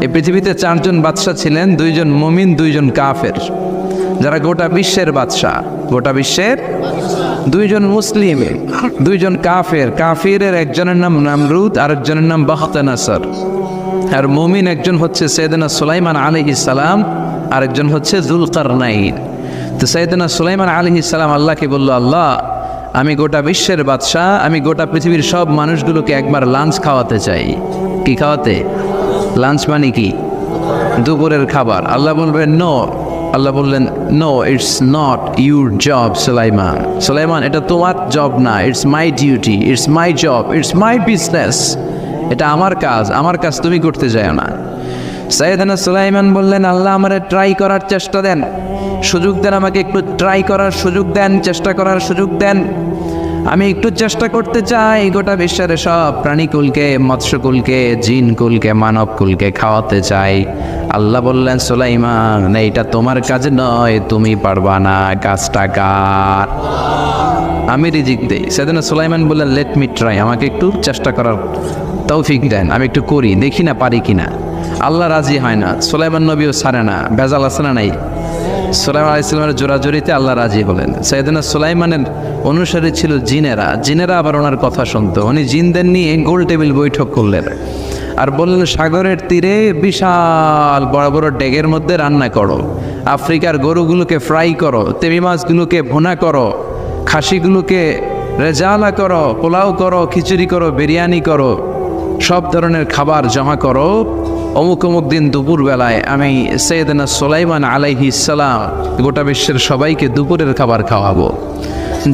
এই পৃথিবীতে চারজন বাদশা ছিলেন, দুইজন মুমিন, দুইজন কাফের, যারা গোটা বিশ্বের বাদশা। গোটা বিশ্বের দুইজন মুসলিম, দুইজন কাফের। কাফিরের একজনের নাম নামরুদ, আরেকজনের নাম বাখতানাসর। আর মুমিন একজন হচ্ছে সাইয়েদনা সুলাইমান আলাইহিস সালাম, আরেকজন হচ্ছে যুলকারনাইন। তো সাইয়েদনা সুলাইমান আলাইহিস সালাম আল্লাহকে বলল, আল্লাহ আমি গোটা বিশ্বের বাদশা, আমি গোটা পৃথিবীর সব মানুষগুলোকে একবার লাঞ্চ খাওয়াতে চাই। কি খাওয়াতে? লাঞ্চ মানে কি? দুপুরের খাবার। আল্লাহ বলবেন নো। আল্লাহ বললেন no, it's not your job Sulaiman. Sulaiman, এটা তোমার জব না, it's my duty, it's my job, it's my business. এটা আমার কাজ, আমার কাজ তুমি করতে যাও না। সাইয়েদনা সুলাইমান বললেন, আল্লাহ আমারে ট্রাই করার চেষ্টা দেন, সুযোগ দেন, আমাকে একটু ট্রাই করার সুযোগ দেন, চেষ্টা করার সুযোগ দেন। আমি একটু চেষ্টা করতে চাই গোটা বিশ্বের সব প্রাণীকুলকে, মৎস্যকুলকে, জিনকুলকে, মানবকুলকে খাওয়াতে চাই। আল্লাহ বললেন, সুলাইমান এইটা তোমার কাজ নয়, তুমি পারবা না, কাজটা কার? আমি রিজিক দেই। সেদিন সুলাইমান বললেন, লেট মি ট্রাই, আমাকে একটু চেষ্টা করার তৌফিক দেন, আমি একটু করি, দেখি না পারি কিনা। আল্লাহ রাজি হয় না, সুলাইমান নবীও ছাড়ে না। বেজাল আছে না নাই? সুলাইমান আলাইহিস সালামের জোরাজোরিতে আল্লাহ রাজি হলেন। সাইয়েদনা সুলাইমানের অনুসারী ছিল জিনেরা। জিনেরা আবার ওনার কথা শুনতো। উনি জিনদের নিয়ে গোল টেবিল বৈঠক করলেন আর বললেন, সাগরের তীরে বিশাল বড় বড় ডেগের মধ্যে রান্না করো, আফ্রিকার গরুগুলোকে ফ্রাই করো, তেমি মাছগুলোকে ভুনা করো, খাসিগুলোকে রেজালা করো, পোলাও করো, খিচুড়ি করো, বিরিয়ানি করো, সব ধরনের খাবার জমা করো। অমুক অমুক দিন দুপুর বেলায় আমি সাইয়েদনা সুলাইমান আলাইহিস সালাম গোটা বিশ্বের সবাইকে দুপুরের খাবার খাওয়াবো।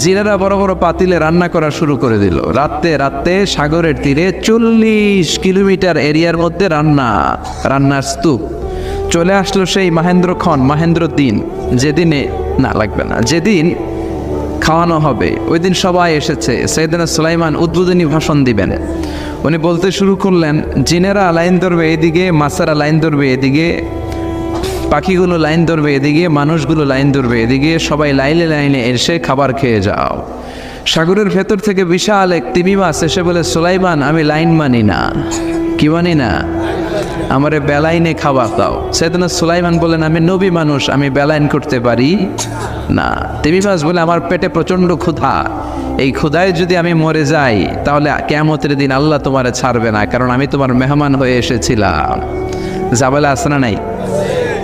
জিনেরা বড় বড় পাতিলে রান্না করা শুরু করে দিল। রাতে রাতে সাগরের তীরে 40 কিলোমিটার এরিয়ার মধ্যে রান্নার স্তূপ। চলে আসলো সেই মাহেন্দ্র দিন, যেদিনে না লাগবে না, যেদিন খাওয়ানো হবে ওই দিন সবাই এসেছে। সাইয়েদনা সুলাইমান উদ্বোধনী ভাষণ দিবেন। উনি বলতে শুরু করলেন, জিনেরা লাইন ধরবে এদিকে, মাছেরা লাইন ধরবে এদিকে, পাখিগুলো লাইন ধরবে এদিকে, মানুষগুলো লাইন ধরবে এদিকে, সবাই লাইনে লাইনে এসে খাবার খেয়ে যাও। সাগরের ভেতর থেকে বিশাল এক তিমি মাছ এসে বলে, সুলাইমান আমি লাইন মানি না। কি মানি না? আমারে বেলাইনে খাবার দাও। সাইয়েদনা সুলাইমান বলেন, আমি নবী মানুষ, আমি বেলাইন করতে পারি না। তিমি মাছ বলে, আমার পেটে প্রচণ্ড ক্ষুধা, এই ক্ষুধায় যদি আমি মরে যাই তাহলে কিয়ামতের দিন আল্লাহ তোমারে ছাড়বে না, কারণ আমি তোমার মেহমান হয়ে এসেছিলাম। জাবেলা আছে না নাই?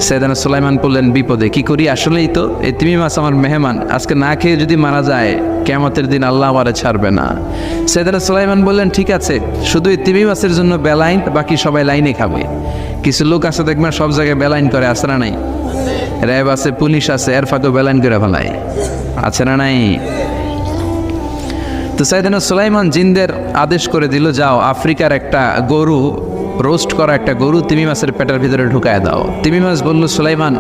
সাইয়েদনা সুলাইমান বললেন, বিপদে কি করি? আসলেই তো এই তিমি মাছ আমার মেহমান, আজকে না খেয়ে যদি মারা যায় কিয়ামতের দিন আল্লাহ আমারে ছাড়বে না। সাইয়েদনা সুলাইমান বললেন, ঠিক আছে, শুধু এই তিমি মাছের জন্য বেলাইন, বাকি সবাই লাইনে খাবে। কিছু লোক আছে দেখবেন সব জায়গায় বেলাইন করে, আছে না নাই? র্যাব আছে, পুলিশ আছে, এর ফাঁকেও বেলাইন করে ফেলায়, আছে না নাই? তো সাইয়েদনা সুলাইমান জিনদের আদেশ করে দিল, যাও আফ্রিকার একটা গরু, রোস্ট করা একটা গরু তিমি মাছের পেটের ভিতরে ঢুকায় দাও। তিমি মাছ বলল, সুলাইমান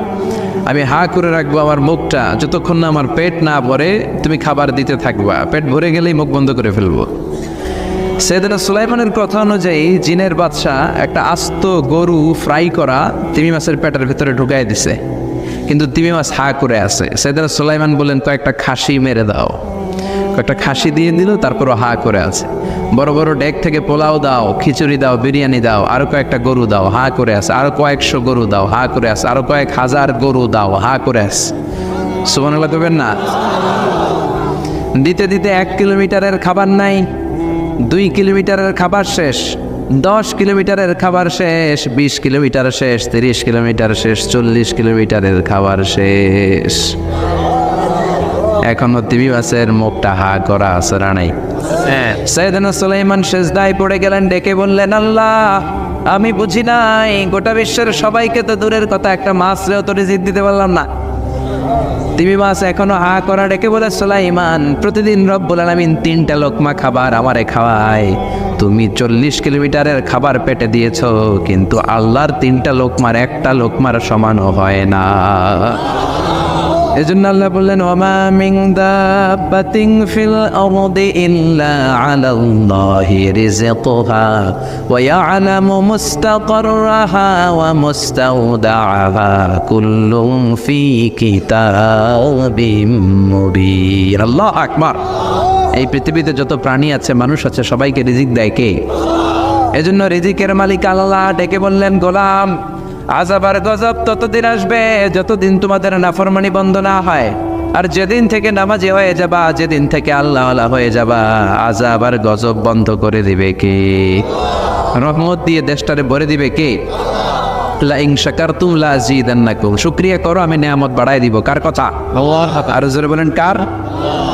আমি হা করে রাখবো আমার মুখটা, যতক্ষণ না আমার পেট না ভরে তুমি খাবার দিতে থাকবা, পেট ভরে গেলেই মুখ বন্ধ করে ফেলবো। সাইয়েদনা সুলাইমানের কথা অনুযায়ী জিনের বাদশা একটা আস্ত গরু ফ্রাই করা তিমি মাছের পেটের ভিতরে ঢুকায় দিছে, কিন্তু তিমি মাছ হা করে আছে। সাইয়েদনা সুলাইমান বললেন, কয়েকটা খাসি মেরে দাও। কয়েকটা খাসি দিয়ে দিল, তারপরও হা করে আছে। বড় বড় ডেক থেকে পোলাও দাও, খিচুড়ি দাও, বিরিয়ানি দাও, আরো কয়েকটা গরু দাও, হা করে আছে। আরো কয়েকশো গরু দাও, হা করে আছে। আরো কয়েক হাজার গরু দাও, হা করে আছে। সুবহানাল্লাহ করবেন না? দিতে দিতে 1 কিলোমিটারের খাবার নাই, 2 কিলোমিটারের খাবার শেষ, 10 কিলোমিটারের খাবার শেষ, 20 কিলোমিটার শেষ, 30 কিলোমিটার শেষ, 40 কিলোমিটারের খাবার শেষ। এখনো তিমি মাছের মুখটা হা করা আছে না নাই? সাইয়েদনা সুলাইমান সেজদায় পড়ে গেলেন, ডেকে বললেন, আল্লাহ আমি বুঝি নাই, গোটা বিশ্বের সবাইকে তো দূরের কথা, একটা মাছরেও তো রিজিক দিতে পারলাম না। তিমি মাছ এখনো হা করা, ডেকে বলে, সুলাইমান প্রতিদিন রব্বুল আলামিন 3টা লোকমা খাবার আমারে খাওয়ায়, তুমি 40 কিলোমিটারের খাবার পেটে দিয়েছো, কিন্তু আল্লাহর 3টা লোকমার একটা লোকমার সমানও হয় না। এজন্য আল্লাহ বললেন, ওমা মিন দাব্বাতিন ফিল আরদি ইল্লা আলাল্লাহি রিজকুহা ওয়া ইয়ালামু মুস্তাকাররাহা ওয়া মুস্তাওদাআহা কুল্লুন ফি কিতাবিম মুবিন। আল্লাহু আকবার। এই পৃথিবীতে যত প্রাণী আছে, মানুষ আছে, সবাইকে রিজিক দেয় কে? এজন্য রিজিকের মালিক আল্লাহ ডেকে বললেন, গোলাম আযাব আর গজব ততদিন আসবে যতদিন তোমাদের নাফরমানি বন্ধ না হয়। আর যেদিন থেকে নামাজি হয়ে যাবা, যেদিন থেকে আল্লাহওয়ালা হয়ে যাবা, আযাব আর গজব বন্ধ করে দিবে কে? রহমত দিয়ে দেশটারে ভরে দিবে কে? লা ইন শাকারতুম লা আযীদান্নাকুম, শুকরিয়া করো আমি নিয়ামত বাড়ায় দিব। কার কথা? আল্লাহ। আর জোরে বলেন কার?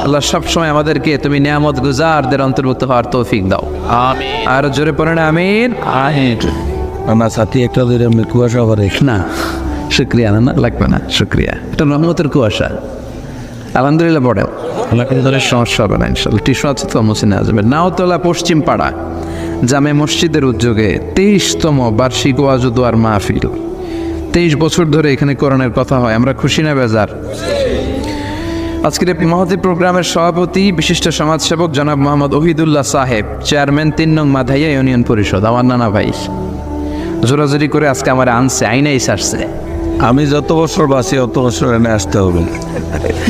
আল্লাহ সব সময় আমাদেরকে তুমি নিয়ামত গুজারদের অন্তর্ভুক্ত হওয়ার তৌফিক দাও, আমিন। আর জোরে পড়েন আমিন। আমার সাথী একটা ধরে আমি কুয়াশা করে না শুক্রিয়া না লাগবে না, শুক্রিয়া। এটা রহমতের কুয়াশা। আলহামদুলিল্লাহ পড়েন, সমস্যা হবে না ইনশাল্লাহ। টিস্যু আছে তো মুছে নেওয়া যাবে। নাওতলা পশ্চিম পাড়া জামে মসজিদের উদ্যোগে 23তম বার্ষিক ওয়াজ ও দোয়ার মাহফিল। 23 বছর ধরে এখানে কোরআনের কথা হয়। আমরা খুশি না বেজার? আজকের এই মহতী প্রোগ্রামের সভাপতি বিশিষ্ট সমাজসেবক জনাব মোহাম্মদ ওহিদুল্লাহ সাহেব, চেয়ারম্যান 3 নং মাধাইয়া ইউনিয়ন পরিষদ, আমার নানা ভাই। জোরাজোরি করে আজকে আমার আনছে, আইনাই সারছে। আমি যত বছর বাঁচি অত বছর এনে আসতে হবে।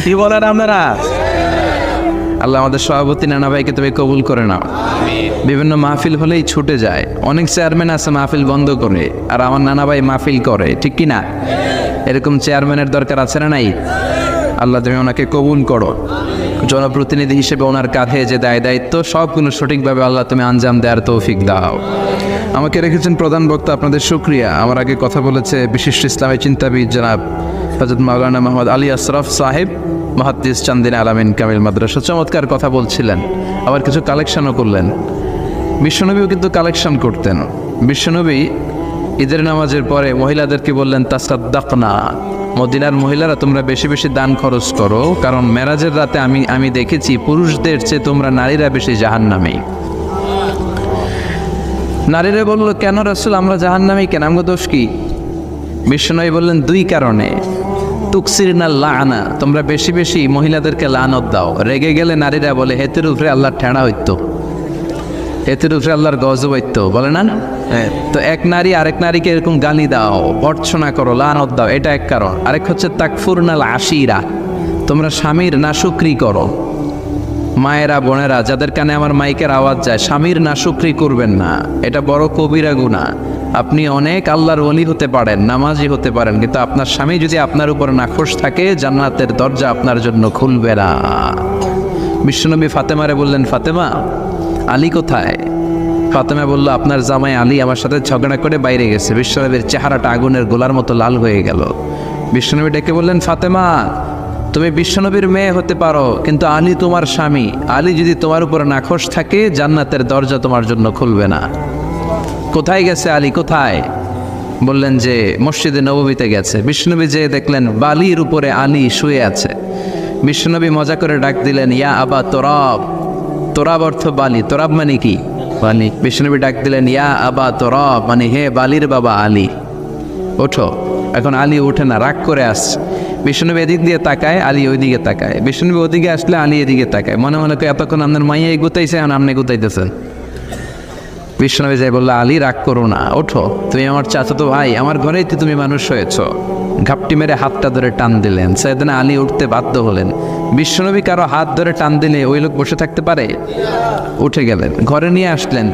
কি বলেন আপনারা? আল্লাহ আমাদের সভাপতি নানা ভাইকে তুমি কবুল করে নাও। বিভিন্ন মাহফিল হলেই ছুটে যায়। অনেক চেয়ারম্যান আছে মাহফিল বন্ধ করে, আর আমার নানা ভাই মাহফিল করে, ঠিক কি না? এরকম চেয়ারম্যানের দরকার আছে না নাই? আল্লাহ তুমি ওনাকে কবুল করো। জনপ্রতিনিধি হিসেবে ওনার কাঁধে যে দায়িত্ব সবগুলো সঠিকভাবে আল্লাহ তুমি আঞ্জাম দেওয়ার তৌফিক দাও। আমাকে রেখেছেন প্রধান বক্তা, আপনাদের শুকরিয়া। আমার আগে কথা বলেছে বিশিষ্ট ইসলামী চিন্তাবিদ জনাব হযরত মাওলানা মোহাম্মদ আলী আশরাফ সাহেব, মুহাদ্দিস চান্দিনা আলামিন কামিল মাদ্রাসা। চমৎকার কথা বলছিলেন, আবার কিছু কালেকশনও করলেন। বিশ্বনবীও কিন্তু কালেকশন করতেন। বিশ্বনবী ঈদের নামাজের পরে মহিলাদেরকে বললেন, তাসাদ্দাকনা, মদিনার মহিলারা তোমরা বেশি বেশি দান খরচ করো, কারণ মেরাজের রাতে আমি দেখেছি পুরুষদের চেয়ে তোমরা নারীরা বেশি জাহান্নামী। নারীরা বলল, কেন রাসূল আমরা জাহান্নামী কেন, আমগো দোষ কি? বিশ্বনবী বললেন, 2 কারণে। তুকসিরনা লাআনা, তোমরা বেশি বেশি মহিলাদেরকে লানত দাও। রেগে গেলে নারীরা বলে হেতের উপরে আল্লাহর ঠেড়া হইতো, হেতের উপরে আল্লাহর গজব হইতো, বলে না? তো এক নারী আরেক নারীকে এরকম গালি দাও, ভর্ৎসনা করো, লানত দাও, এটা এক কারণ। আরেক হচ্ছে তাকফুরনাল আশিরা, তোমরা স্বামীর নাশুকরি করো। মায়েরা বোনেরা যাদের কানে আমার মাইকের আওয়াজ যায়, স্বামীর নাশুকরি করবেন না, এটা বড় কবিরা গুনাহ। আপনি অনেক আল্লাহর ওলি হতে পারেন, নামাজি হতে পারেন, কিন্তু আপনার স্বামী যদি আপনার উপর নাখোশ থাকে, জান্নাতের দরজা আপনার জন্য খুলবে না। বিশ্বনবী ফাতেমারে বললেন, ফাতেমা আলী কোথায়? ফাতেমা বলল, আপনার জামাই আলী আমার সাথে ঝগড়া করে বাইরে গেছে। বিশ্বনবীর চেহারাটা আগুনের গোলার মতো লাল হয়ে গেল। বিশ্বনবী ডেকে বললেন, ফাতেমা তুমি বিশ্বনবীর মেয়ে হতে পারো, কিন্তু আলী তোমার স্বামী। আলী যদি তোমার উপর নাখোশ থাকে, জান্নাতের দরজা তোমার জন্য খুলবে না। কোথায় গেছে আলী, কোথায়? বললেন যে মসজিদে নববীতে গেছে। বিশ্বনবী যে দেখলেন বালির উপরে আলী শুয়ে আছে। বিশ্বনবী মজা করে ডাক দিলেন, ইয়া আবা তোরাব। তোরাব অর্থ বালি, তোরাব মানে কি? বালি। বিশ্বনবী ডাক দিলেন, ইয়া আবা তোরাব, মানে হে বালির বাবা আলী, ওঠো। এখন আলী ওঠে না, রাগ করে আসছে। বিশ্বনবী এদিক দিয়ে তাকায়, আলী ওইদিকে তাকায়। বিশ্বনবী ওদিকে আসলে আলী এদিকে তাকায়। মনে মনে করে এতক্ষণ আপনার মাইয়া গুতাইছে, এখন আপনি গুতাইতেছেন। বিশ্বনবী যাই বললো, আলী রাগ করো না, ওঠো, তুমি আমার চাচাতো ভাই, আমার ঘরেই তো তুমি মানুষ হয়েছ। ঘাপটি মেরে হাতটা ধরে টান দিলেন। সাইয়েদনা আলী উঠতে বাধ্য হলেন। বিশ্বনবী কারো হাত ধরে টান দিলে ওই লোক বসে থাকতে পারে? উঠে গেলেন, ঘরে নিয়ে আসলেন।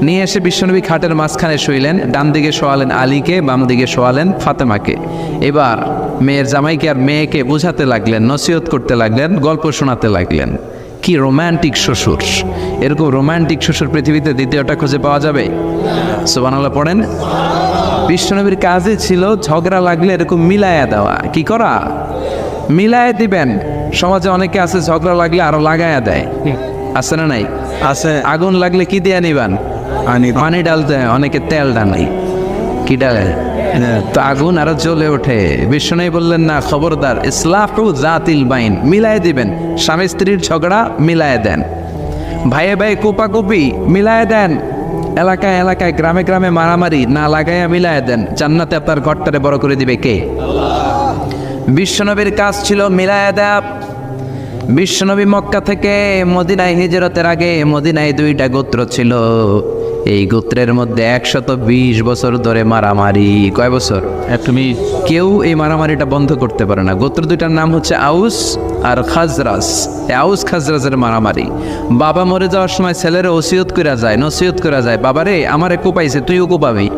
নিয়ে এসে বিশ্বনবী খাটের মাঝখানে শুইলেন। ডান দিকে শোয়ালেন আলীকে, বাম দিকে শোয়ালেন ফাতেমাকে। এবার মেয়ের জামাইকে আর মেয়েকে বোঝাতে লাগলেন, নসিহত করতে লাগলেন, গল্প শোনাতে লাগলেন। কি রোমান্টিক শ্বশুর! এরকম রোমান্টিক শ্বশুর পৃথিবীতে দ্বিতীয়টা খুঁজে পাওয়া যাবে? সুবহানাল্লাহ পড়েন। বিশ্বনবীর কাজে ছিল ঝগড়া লাগলে এরকম মিলায়া দেওয়া। কি করা? মিলায়া দিবেন। সমাজে অনেকে আছে ঝগড়া লাগলে আরো লাগায়া দেয়, আছে না নাই? আছে। আগুন লাগলে কি দিয়ে নিবান? পানি ডালতে হয়, অনেকে তেল ডালে। কি ডালে? তো আগুন আরো জ্বলে ওঠে। বিশ্বনবী বললেন, না, খবরদার, ইসলাহু জাতিল বাইন, মিলায় দিবেন। স্বামী স্ত্রীর ঝগড়া মিলায় দেন, ভাইয়ে ভাই কোপাকুপি মিলায় দেন, এলাকায় এলাকায় গ্রামে গ্রামে মারামারি না লাগাইয়া মিলায় দেন। জান্নাতে আপনার ঘরটারে বড় করে দিবে কে? বিশ্বনবীর কাজ ছিল মিলায় দেয়া। বিশ্বনবী মক্কা থেকে মদিনায় হিজরতের আগে মদিনায় 2টা গোত্র ছিল। এই গোত্রের মধ্যে 120 বছর ধরে মারামারি। কয় বছর? তুমি কেউ এই মারামারিটা বন্ধ করতে পারে না। গোত্র 2টার নাম হচ্ছে আউস আর খাজরাজ। এই আউস খাজরাজের মারামারি। বাবা মরে যাওয়ার সময় ছেলেরা নসিহত করা যায়, বাবারে আমারে কোপাইছে তুইও কোপাবি।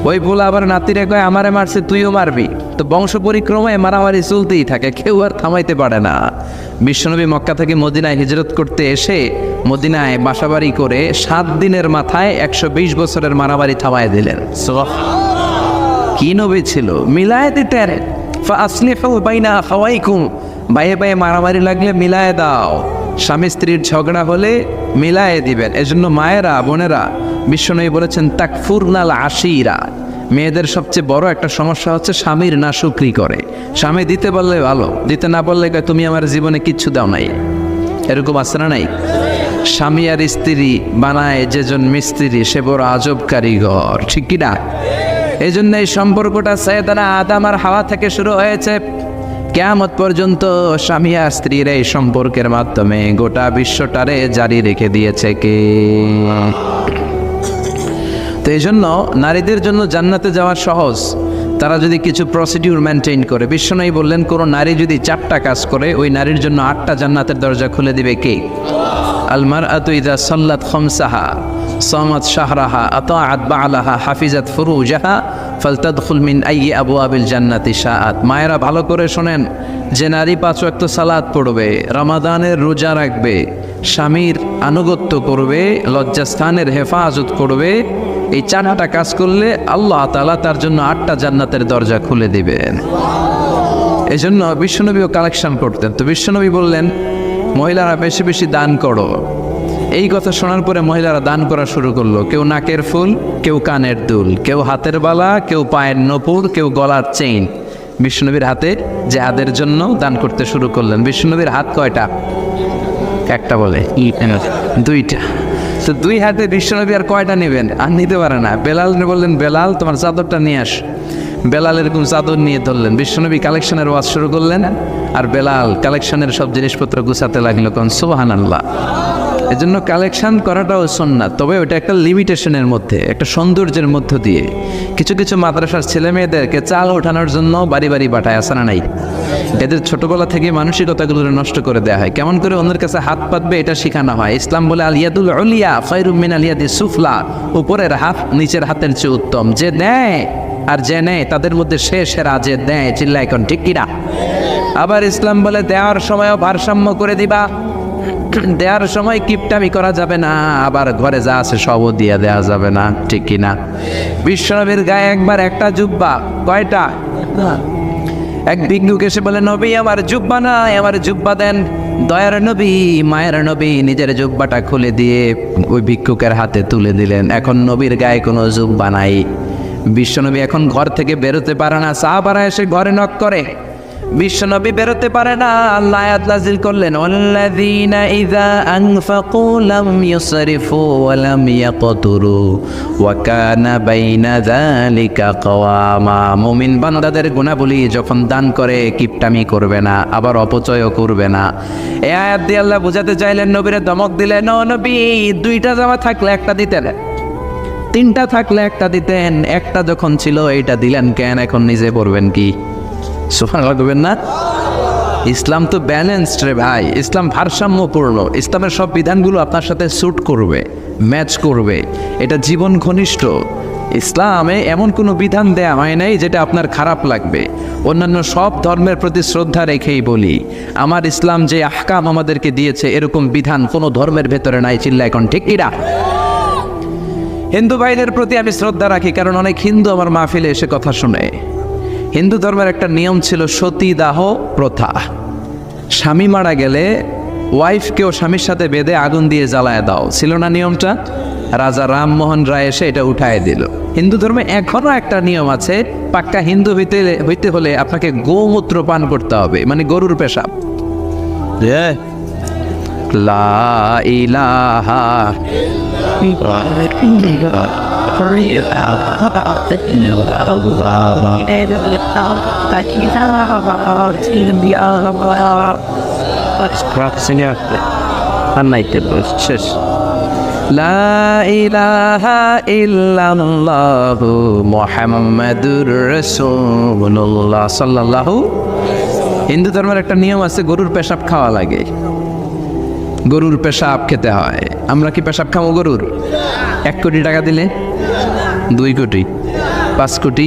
ওই বলে আবার নাতিরে কয় আমারে মারছে তুইও মারবি। তো বংশ পরিক্রমায় মারামারি চলতেই থাকে, কেউ আর থামাইতে পারে না। বিশ্বনবী মক্কা থেকে মদিনায় হিজরত করতে এসে মদিনায় বাসাবাড়ি করে 7 দিনের মাথায় 120 বছরের মারামারি থামায় দিলেন। কি নবী ছিল! মিলায় দিতেন, ফাসলিহু বাইনা আখাওয়াইকুম, ভাইয়ে ভাইয়ে মারামারি লাগলে মিলায় দাও। স্বামী স্ত্রীর ঝগড়া হলে মিলায়ে দিবেন। এজন্য মায়েরা বোনেরা বিশ্বনবী বলেছেন তাকফুরনাল আশিরা, মেয়েদের সবচেয়ে বড় একটা সমস্যা হচ্ছে স্বামীর নাশুকরি করে। স্বামী দিতে বললে ভালো, দিতে না বললে কয় তুমি আমার জীবনে কিচ্ছু দাও নাই। এরকম আছে না নাই? স্বামী আর স্ত্রী বানায় যেজন মিস্ত্রি সে বড় আজব কারিগর, ঠিক কি না? এই জন্য এই সম্পর্কটা সাইয়েদানা আদম আর হাওয়া থেকে শুরু হয়েছে। কিয়ামত পর্যন্ত স্বামী আর স্ত্রীর এই সম্পর্কের মাধ্যমে গোটা বিশ্বটারে জারি রেখে দিয়েছে কে? তো এই জন্য নারীদের জন্য জান্নাতে যাওয়া সহজ, তারা যদি কিছু প্রসিডিউর মেনটেন করে। বিশ্বনবী বললেন কোন নারী যদি 4টা কাজ করে ওই নারীর জন্য 8টা জান্নাতের দরজা খুলে দিবে কে? আল মারআতু ইযা সাল্লাত খামসাহা সামাত শাহরাহা আতাআত বা'লাহা হাফিজাত ফুরুজাহা ফালতাদখুল মিন আইয়ি আবওয়াবিল জান্নাতি শাআত। মায়েরা ভালো করে শোনেন, যে নারী 5 ওয়াক্ত সালাত পড়বে, রমাদানের রোজা রাখবে, স্বামীর আনুগত্য করবে, লজ্জাস্থানের হেফাজত করবে, এই 4টা কাজ করলে আল্লাহ তাআলা তার জন্য 8টা জান্নাতের দরজা খুলে দিবেন। এজন্য বিশ্বনবীও কালেকশন করতেন। তো বিশ্বনবী বললেন মহিলারা বেশি বেশি দান করো। এই কথা শোনার পরে মহিলারা দান করা শুরু করলো। কেউ নাকের ফুল, কেউ কানের দুল, কেউ হাতের বালা, কেউ পায়ের নপুর, কেউ গলার চেইন বিশ্বনবীর হাতে জিহাদের জন্য দান করতে শুরু করলেন। বিশ্বনবীর হাত কয়টা? একটা বলে 2টা। তো 2 হাতে বিশ্বনবী আর কয়টা নেবেন? আর নিতে পারে না। বেলাল বললেন বেলাল তোমার চাদরটা নিয়ে আস। বেলাল এরকম চাদর নিয়ে ধরলেন। বিশ্বনবী কালেকশনের ওয়াজ শুরু করলেন আর বেলাল কালেকশনের সব জিনিসপত্র গুছাতে লাগলো। কোন সুবহানাল্লাহ। এজন্য কালেকশন করাটাও সুন্নাত, তবে ওটা একটা লিমিটেশনের মধ্যে, একটা সৌন্দর্যের মধ্য দিয়ে। কিছু কিছু মাদ্রাসার ছেলে মেয়েদেরকে চাল ওঠানোর জন্য বাড়ি বাড়ি পাঠায়, আসে না নাই? এদের ছোটবেলা থেকে মানসিকতাগুলো নষ্ট করে দেওয়া হয়। কেমন করে অন্যের কাছে হাত পাতবে এটা শেখানো হয়। ইসলাম বলে আল ইয়াদুল উলিয়া খায়রুম মিন আল ইয়াদিস সুফলা, উপরের হাত নিচের হাতের চেয়ে উত্তম। যে দেয় আর যে নেয় তাদের মধ্যে সে সেরা, যে দেয়। চিল্লা এখন ঠিক কিনা? আবার ইসলাম বলে দেওয়ার সময়ও ভারসাম্য করে দিবা, দেওয়ার সময় কিপটামি করা যাবে না, আবার ঘরে যা আছে সবও দিয়ে দেওয়া যাবে না, ঠিক কিনা? বিশ্বনবীর গায়ে একবার একটা জুব্বা, কয়টা? এক ভিক্ষুক এসে বলে নবী আমার জুব্বা নাই, আমার জুব্বা দেন। দয়ার নবী মায়ের নবী নিজের জুব্বাটা খুলে দিয়ে ওই ভিক্ষুকের হাতে তুলে দিলেন। এখন নবীর গায়ে কোনো জুব্বা নাই। বিশ্বনবী এখন ঘর থেকে বেরোতে পারে না। সাহাবারা এসে ঘরে নক করে, বিশ্বনবী বেরোতে পারে না। আল্লাহ আয়াত নাযিল করলেন ওয়াল্লাযীনা ইযা আনফাকু লাম ইউসরিফু ওয়া লাম ইয়াকতুরু ওয়া কানা বাইনা যালিকা কওয়ামা। মুমিন বান্দাদের গুণাবলী যখন দান করে কিপটামি করবে না, আবার অপচয়ও করবে না। এই আয়াত দিয়ে আল্লাহ বুঝাতে চাইলেন, নবীরে ধমক দিলেন, ও নবী 2টা জামা থাকলে একটা দিতেন, 3টা থাকলে একটা দিতেন, একটা যখন ছিল এইটা দিলেন কেন? এখন নিজে পড়বেন কি? সুবহানাল্লাহ করবেন না? ইসলাম তো ব্যালেন্সড রে ভাই, ইসলাম ভারসাম্যপূর্ণ। ইসলামের সব বিধানগুলো আপনার সাথে স্যুট করবে, ম্যাচ করবে, এটা জীবন ঘনিষ্ঠ। ইসলামে এমন কোনো বিধান দেয়া হয় নাই যেটা আপনার খারাপ লাগবে। অন্যান্য সব ধর্মের প্রতি শ্রদ্ধা রেখেই বলি, আমার ইসলাম যে আহকাম আমাদেরকে দিয়েছে এরকম বিধান কোনো ধর্মের ভেতরে নাই। চিল্লা এখন ঠিক কিনা? হিন্দু ভাইদের প্রতি আমি শ্রদ্ধা রাখি, কারণ অনেক হিন্দু আমার মাহফিলে এসে কথা শুনে। হিন্দু ধর্মের একটা নিয়ম ছিল সতীদাহ প্রথা। স্বামী মারা গেলে ওয়াইফকেও স্বামীর সাথে বেঁধে আগুন দিয়ে জ্বালায় দাও, ছিল না নিয়মটা? রাজা রামমোহন রায় এসে এটা উঠায় দিল। হিন্দু ধর্মে এখনো একটা নিয়ম আছে, পাক্কা হিন্দু হইতে হলে আপনাকে গোমূত্র পান করতে হবে, মানে গরুর পেশাব। লা ইলাহা আর নাইতে শেষ লা ইলাহা ইল্লাল্লাহু মুহাম্মাদুর রাসূলুল্লাহ সাল্লাল্লাহু। হিন্দু ধর্মের একটা নিয়ম আছে, গরুর পেশাব খাওয়া লাগে, গরুর পেশাব খেতে হয়। আমরা কি পেশাব খাবো গরুর? 1 কোটি টাকা দিলে 2 কোটি 5 কোটি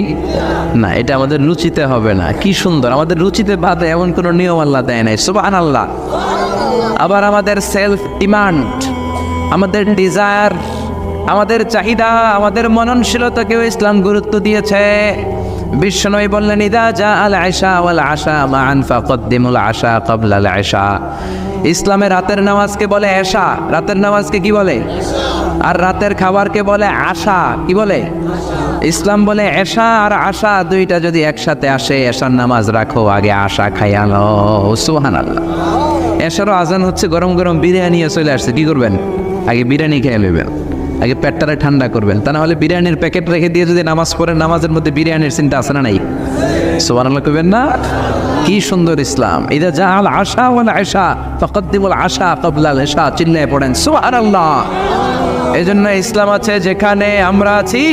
না, এটা আমাদের রুচিতে হবে না। কি সুন্দর, আমাদের রুচিতে বাদে এমন কোনো নিয়ম আল্লাহ দেয় নাই, সুবহানাল্লাহ। আবার আমাদের সেলফ ডিমান্ড, আমাদের ডিজায়ার, আমাদের চাহিদা, আমাদের মননশীলতাকেও ইসলাম গুরুত্ব দিয়েছে। বিশ্বনবী বললেন, ইদা জা আল আশা ওয়াল আশা মান ফাকদ্দিমুল আশা ক্বাবলা আল আশা। ইসলামে রাতের নামাজকে বলে এশা, রাতের নামাজকে কি বলে? আর রাতের খাবারকে বলে আশা, কি বলে? ইসলাম বলে এশা আর আশা দুইটা যদি একসাথে আসে, এশার নামাজ রাখো, আগে আশা খাইয়া নাও। সুবহানাল্লাহ। এশারও আজান হচ্ছে, গরম গরম বিরিয়ানি চলে আসছে, কি করবেন? আগে বিরিয়ানি খেয়ে নেবেন, আগে পেটটারে ঠান্ডা করবেন। তা না হলে বিরিয়ানির প্যাকেট রেখে দিয়ে যদি নামাজ পড়েন, নামাজের মধ্যে বিরিয়ানির চিন্তা আছে না নাই? সুবহানাল্লাহ কইবেন না? কি সুন্দর ইসলাম। ইদা জা আল আশা ওয়াল আশা ফাকদ্দিমুল আশা ক্বাবলা আল আশা, চিল্লায়ে পড়েন সুবহানাল্লাহ। এজন্য ইসলাম আছে যেখানে আমরা আছি,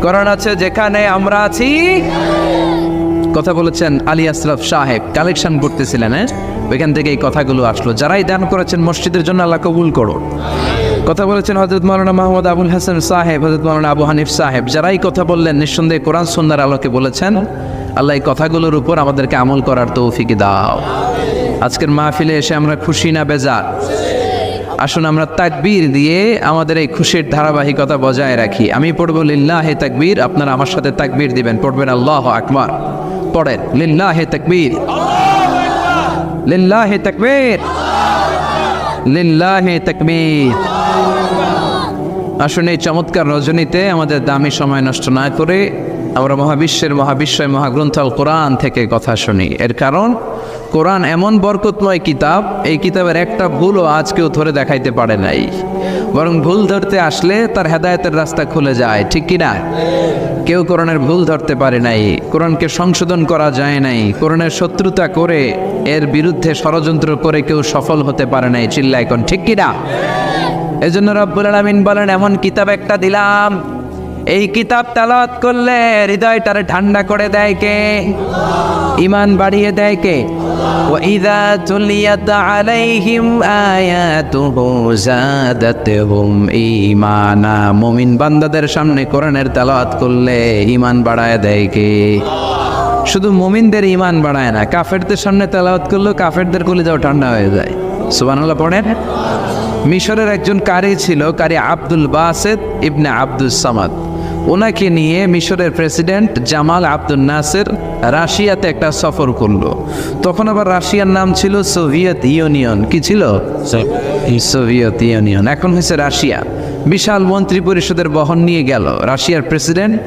কোরআন আছে যেখানে আমরা আছি। কথা বলেছেন আলী আশরাফ সাহেব, কালেকশন করতেছিলেন, ওইখান থেকে এই কথাগুলো আসলো। যারাই দান করেছেন মসজিদের জন্য আল্লাহ কবুল করো। কথা বলেছেন হযরত মাওলানা মাহমুদ আবুল হাসান সাহেব, হযরত মাওলানা আবু হানিফ সাহেব, যারাই কথা বললেন নিঃসন্দেহে কোরআন সুন্নাহর আলোকে বলেছেন। আল্লাহ এই কথাগুলোর উপর আমাদেরকে আমল করার তৌফিক দাও। আজকের মাহফিলে এসে আমরা খুশি না বেজার? আসুন আমরা তাকবীর দিয়ে আমাদের এই খুশির ধারাবাহিকতা বজায় রাখি। আমি পড়ব লিল্লাহে তাকবীর, আপনারা আমার সাথে তাকবীর দিবেন। পড়বেন আল্লাহু আকবার। পড়েন লিল্লাহে তাকবীর, লিল্লাহে তাকবীর, লিল্লাহে তাকবীর। আসুন এই চমৎকার রজনীতে আমাদের দামি সময় নষ্ট না করে আমরা মহাবিশ্বের মহাবিশ্বয় মহাগ্রন্থ আল কোরআন থেকে কথা শুনি। এর কারণ কোরআন এমন বরকতময় কিতাব, এই কিতাবের একটা ভুলও আজ কেউ ধরে দেখাইতে পারে নাই, বরং ভুল ধরতে আসলে তার হেদায়েতের রাস্তা খুলে যায়, ঠিক কি না? কেউ কোরআনের ভুল ধরতে পারে নাই, কোরআনকে সংশোধন করা যায় নাই, কোরআনের শত্রুতা করে এর বিরুদ্ধে ষড়যন্ত্র করে কেউ সফল হতে পারে নাই। চিল্লায় কোন ঠিক কি না? এজন্য রব্বুল আলামিন বলেন, এমন কিতাব একটা দিলাম, এই কিতাব তেলাওয়াত করলে হৃদয়টারে ঠান্ডা করে দেয় কে? ঈমান বাড়িয়ে দেয় কে? وَإِذَا تُلِيَتْ عَلَيْهِمْ آيَاتُهُ زَادَتْهُمْ ঈমানা। মুমিন বান্দাদের সামনে কোরআনের তেলাওয়াত করলে ঈমান বাড়ায় দেয় কে? শুধু মুমিনদের ঈমান বাড়ায় না, কাফেরদের সামনে তেলাওয়াত করলেও কাফেরদের কলিজাও ঠান্ডা হয়ে যায়। সুবহানাল্লাহ পড়েন। মিশরের একজন কারি ছিল, কারি আব্দুল বাসেত ইবনে আব্দুস সামাদ। ওনাকে নিয়ে মিশরের প্রেসিডেন্ট জামাল আব্দুল নাসের রাশিয়াতে একটা সফর করলো। তখন আবার রাশিয়ার নাম ছিল সোভিয়েত ইউনিয়ন। কি ছিল? সোভিয়েত ইউনিয়ন, এখন হয়েছে রাশিয়া। বিশাল মন্ত্রী পরিষদের বহন নিয়ে গেল। রাশিয়ার প্রেসিডেন্ট